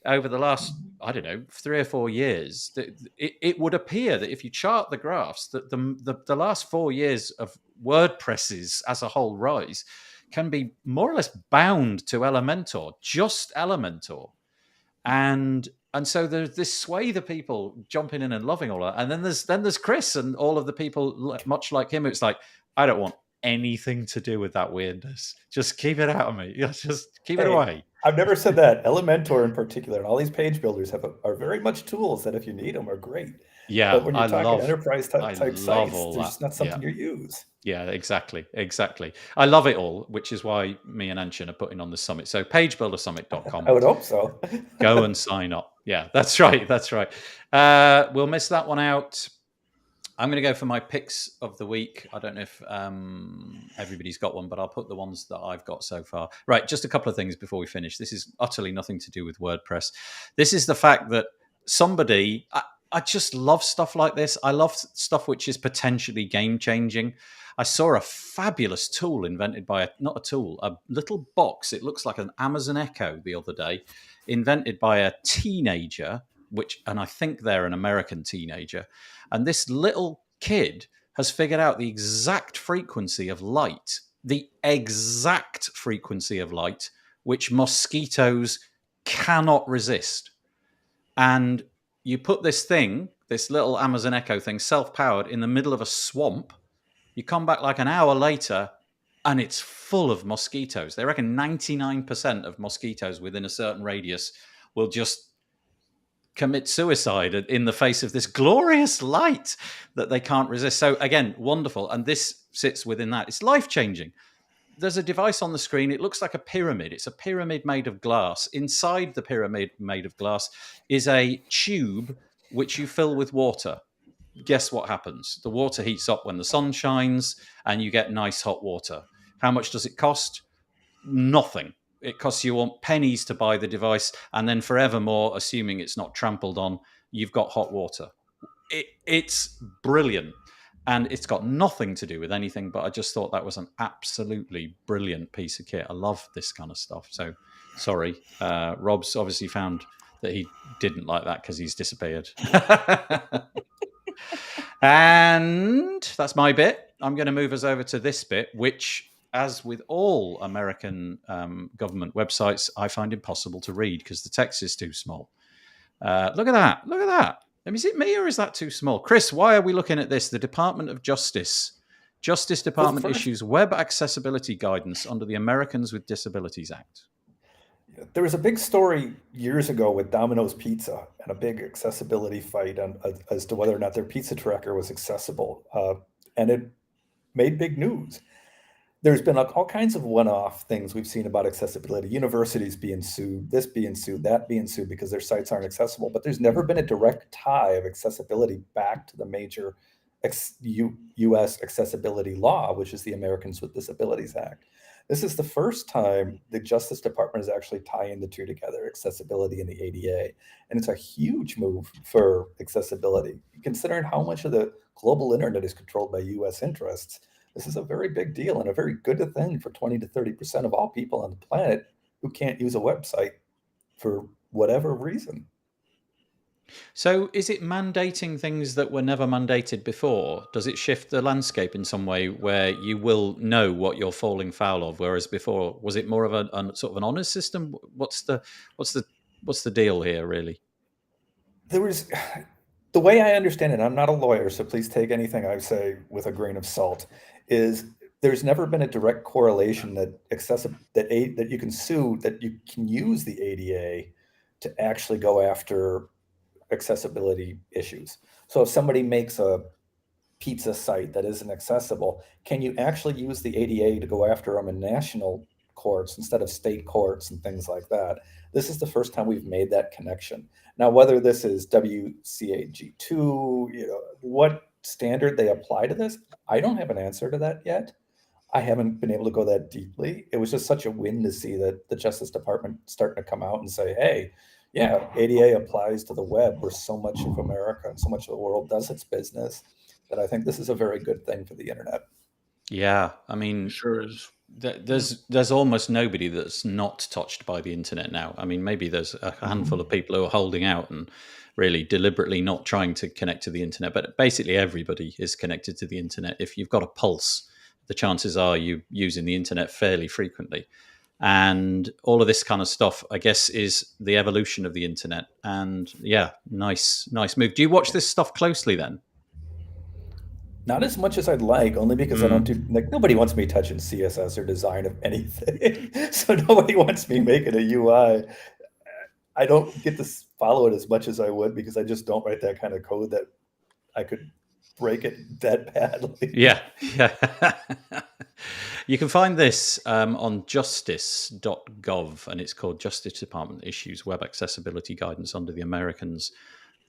over the last, 3 or 4 years. It would appear that if you chart the graphs, that the last 4 years of WordPress's as a whole rise can be more or less bound to Elementor, just Elementor. And so there's this swathe of people jumping in and loving all that. And then there's Chris and all of the people much like him. It's like, I don't want anything to do with that weirdness. Just keep it out of me. Just keep it away. I've never said that. Elementor in particular, and all these page builders are very much tools that if you need them are great. Yeah, but when you're talking enterprise type sites, there's not something you use. Yeah, exactly. I love it all, which is why me and Anshin are putting on the summit. So pagebuildersummit.com. I would hope so. Go and sign up. Yeah, that's right. We'll miss that one out. I'm going to go for my picks of the week. I don't know if everybody's got one, but I'll put the ones that I've got so far. Right, just a couple of things before we finish. This is utterly nothing to do with WordPress. This is the fact that somebody... I just love stuff like this. I love stuff which is potentially game-changing. I saw a fabulous tool invented by a little box. It looks like an Amazon Echo the other day, invented by a teenager, and I think they're an American teenager. And this little kid has figured out the exact frequency of light, which mosquitoes cannot resist. And you put this little Amazon Echo thing, self-powered, in the middle of a swamp. You come back like an hour later, and it's full of mosquitoes. They reckon 99% of mosquitoes within a certain radius will just commit suicide in the face of this glorious light that they can't resist. So again, wonderful. And this sits within that. It's life-changing. There's a device on the screen. It looks like a pyramid. It's a pyramid made of glass. Inside the pyramid made of glass is a tube which you fill with water. Guess what happens? The water heats up when the sun shines and you get nice hot water. How much does it cost? Nothing. It costs you pennies to buy the device, and then forevermore, assuming it's not trampled on, you've got hot water. It's brilliant. And it's got nothing to do with anything, but I just thought that was an absolutely brilliant piece of kit. I love this kind of stuff. So, sorry. Rob's obviously found that he didn't like that because he's disappeared. And that's my bit. I'm going to move us over to this bit, which, as with all American government websites, I find impossible to read because the text is too small. Look at that. Is it me or is that too small? Chris, why are we looking at this? The Department of Justice. Justice Department issues web accessibility guidance under the Americans with Disabilities Act. There was a big story years ago with Domino's Pizza and a big accessibility fight as to whether or not their pizza tracker was accessible. And it made big news. There's been all kinds of one-off things we've seen about accessibility. Universities being sued, this being sued, that being sued because their sites aren't accessible. But there's never been a direct tie of accessibility back to the major U.S. accessibility law, which is the Americans with Disabilities Act. This is the first time the Justice Department is actually tying the two together, accessibility and the ADA. And it's a huge move for accessibility. Considering how much of the global internet is controlled by U.S. interests, this is a very big deal and a very good thing for 20 to 30% of all people on the planet who can't use a website for whatever reason. So is it mandating things that were never mandated before? Does it shift the landscape in some way where you will know what you're falling foul of, whereas before was it more of a sort of an honest system? What's the deal here, really? There was, the way I understand it, I'm not a lawyer, so please take anything I say with a grain of salt, is there's never been a direct correlation that that you can sue, that you can use the ADA to actually go after accessibility issues. So if somebody makes a pizza site that isn't accessible, can you actually use the ADA to go after them in national courts instead of state courts and things like that? This is the first time we've made that connection. Now, whether this is WCAG2, what standard they apply to this, I don't have an answer to that yet. I haven't been able to go that deeply. It was just such a win to see that the Justice Department starting to come out and say, hey, yeah, ADA applies to the web where so much of America and so much of the world does its business, that I think this is a very good thing for the internet. Yeah, I mean, Sure is. there's almost nobody that's not touched by the internet now. I mean, maybe there's a handful of people who are holding out and really deliberately not trying to connect to the internet, but basically everybody is connected to the internet. If you've got a pulse, the chances are you using the internet fairly frequently. And all of this kind of stuff, I guess, is the evolution of the internet. And yeah, nice move. Do you watch this stuff closely then? Not as much as I'd like, only because I don't do, like, nobody wants me touching CSS or design of anything. So nobody wants me making a UI. I don't get to follow it as much as I would because I just don't write that kind of code that I could break it that badly. Yeah. You can find this on justice.gov, and it's called Justice Department Issues Web Accessibility Guidance under the Americans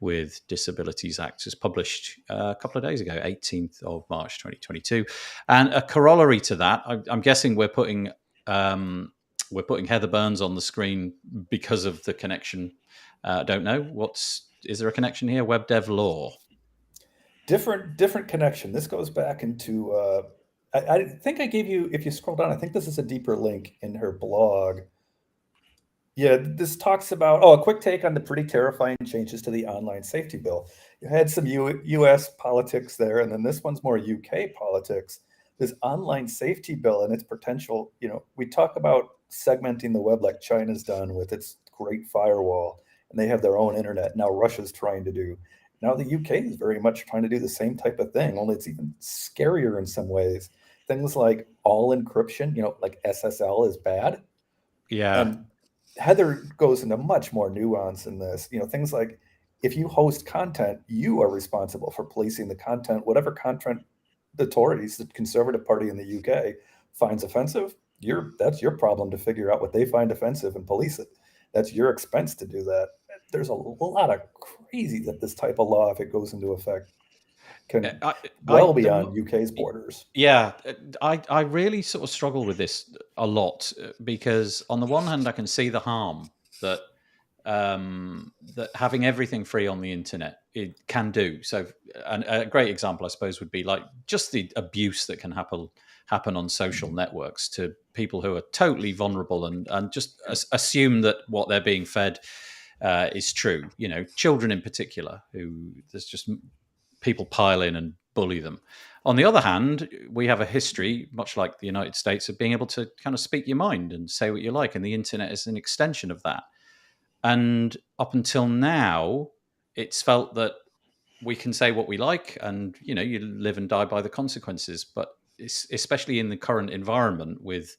with Disabilities Act. It's published a couple of days ago, 18th of March 2022. And a corollary to that, I'm guessing we're putting Heather Burns on the screen because of the connection. Don't know. Is there a connection here? Web dev law. Different connection. This goes back into, I think I gave you, if you scroll down, I think this is a deeper link in her blog. Yeah, this talks about, a quick take on the pretty terrifying changes to the online safety bill. You had some US politics there, and then this one's more UK politics. This online safety bill and its potential, we talk about segmenting the web like China's done with its great firewall, and they have their own internet. Now Russia's trying to do. Now the UK is very much trying to do the same type of thing, only it's even scarier in some ways. Things like all encryption, like SSL is bad. Yeah. And Heather goes into much more nuance in this. Things like if you host content, you are responsible for policing the content, whatever content the Tories, the Conservative Party in the UK, finds offensive. That's your problem to figure out what they find offensive and police it. That's your expense to do that. There's a lot of crazy that this type of law, if it goes into effect, can beyond UK's borders. Yeah, I really sort of struggle with this a lot because on the one hand, I can see the harm that that having everything free on the internet it can do. So, a great example, I suppose, would be like just the abuse that can happen on social networks to people who are totally vulnerable and just assume that what they're being fed is true. Children in particular, who there's just people pile in and bully them. On the other hand, we have a history, much like the United States, of being able to kind of speak your mind and say what you like, and the internet is an extension of that. And up until now, it's felt that we can say what we like, and you live and die by the consequences. But especially in the current environment, with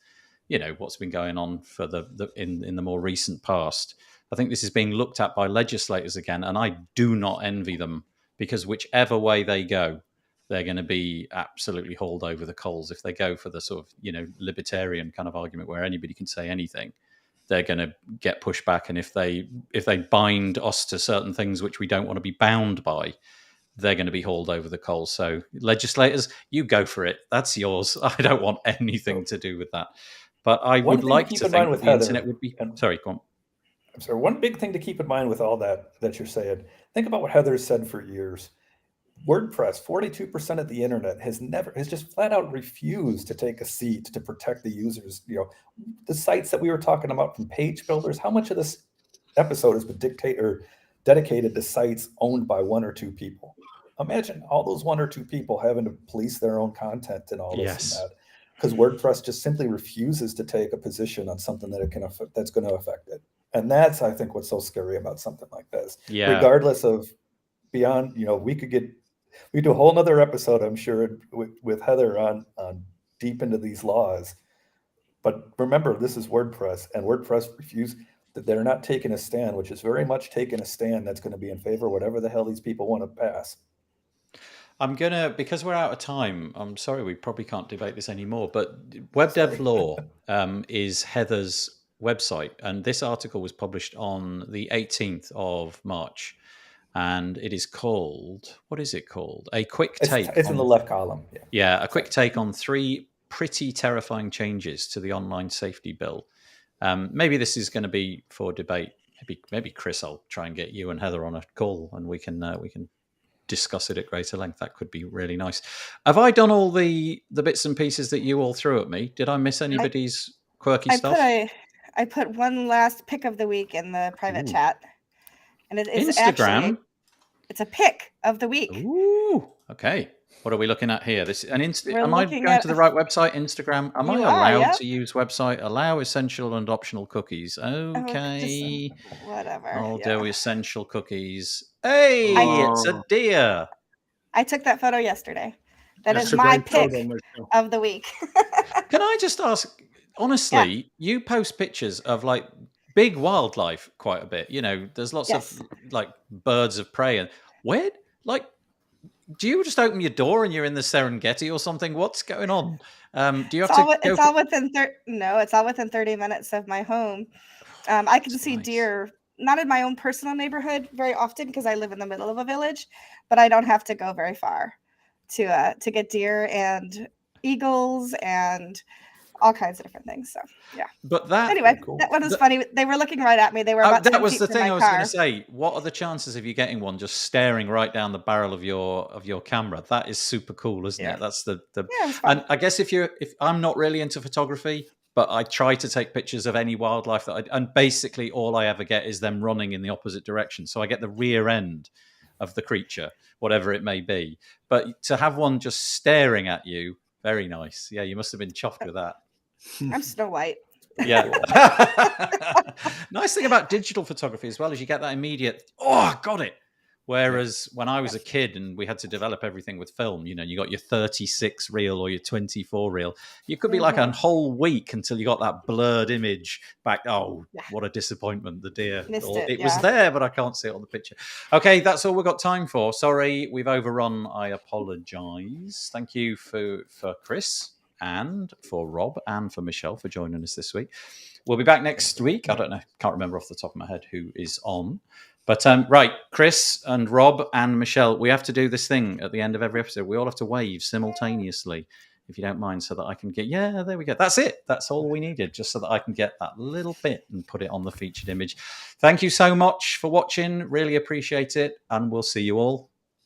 what's been going on for in the more recent past, I think this is being looked at by legislators again, and I do not envy them. Because whichever way they go, they're going to be absolutely hauled over the coals. If they go for the sort of, libertarian kind of argument where anybody can say anything, they're going to get pushed back. And if they bind us to certain things which we don't want to be bound by, they're going to be hauled over the coals. So legislators, you go for it. That's yours. I don't want anything to do with that. But I would like to think that the internet would be... Sorry, go on. I'm sorry. One big thing to keep in mind with all that you're saying, think about what Heather's said for years. WordPress, 42% of the internet has just flat out refused to take a seat to protect the users. The sites that we were talking about from page builders, how much of this episode has been dedicated to sites owned by one or two people. Imagine all those one or two people having to police their own content and all this Yes. and that, because WordPress just simply refuses to take a position on something that's going to affect it. And that's, I think, what's so scary about something like this. Yeah. Regardless of beyond, we do a whole nother episode, I'm sure, with Heather on deep into these laws. But remember, this is WordPress, and WordPress refused that they're not taking a stand, which is very much taking a stand that's going to be in favor of whatever the hell these people want to pass. Because we're out of time, I'm sorry, we probably can't debate this anymore, but Web Dev Law is Heather's website, and this article was published on the 18th of March, and it is called, what is it called? A quick take. It's in the left column. Yeah, a quick take on 3 pretty terrifying changes to the online safety bill. Maybe this is going to be for debate. Maybe Chris, I'll try and get you and Heather on a call, and we can discuss it at greater length. That could be really nice. Have I done all the bits and pieces that you all threw at me? Did I miss anybody's quirky stuff? I put one last pick of the week in the private chat, and it's Instagram. It's a pick of the week. Ooh, okay. What are we looking at here? Am I going to the right website? Instagram. Am I allowed to use website? Allow essential and optional cookies. Okay. Whatever. I'll do essential cookies. Hey, it's a deer. I took that photo yesterday. That's my pick of the week. Can I just ask, honestly, you post pictures of like big wildlife quite a bit. There's lots of like birds of prey. And where, like, do you just open your door and you're in the Serengeti or something? What's going on? Do you have to? It's all within 30 minutes of my home. I can see deer, not in my own personal neighborhood very often because I live in the middle of a village, but I don't have to go very far to get deer and eagles and all kinds of different things. So yeah. But that one was funny. They were looking right at me. They were about 10 that was feet the from thing my I was going car. to say. What are the chances of you getting one just staring right down the barrel of your camera? That is super cool, isn't it? That's the and I guess if I'm not really into photography, but I try to take pictures of any wildlife and basically all I ever get is them running in the opposite direction. So I get the rear end of the creature, whatever it may be. But to have one just staring at you, very nice. Yeah, you must have been chuffed with that. I'm Snow White. Yeah. Nice thing about digital photography as well is you get that immediate, got it. Whereas when I was a kid and we had to develop everything with film, you got your 36 reel or your 24 reel. You could be like a whole week until you got that blurred image back. Oh, what a disappointment. The deer. It was there, but I can't see it on the picture. Okay, that's all we've got time for. Sorry, we've overrun. I apologize. Thank you for Chris and for Rob and for Michelle for joining us this week. We'll be back next week. I don't know. Can't remember off the top of my head who is on. But right, Chris and Rob and Michelle, we have to do this thing at the end of every episode. We all have to wave simultaneously, if you don't mind, so that I can get, there we go. That's it. That's all we needed, just so that I can get that little bit and put it on the featured image. Thank you so much for watching. Really appreciate it. And we'll see you all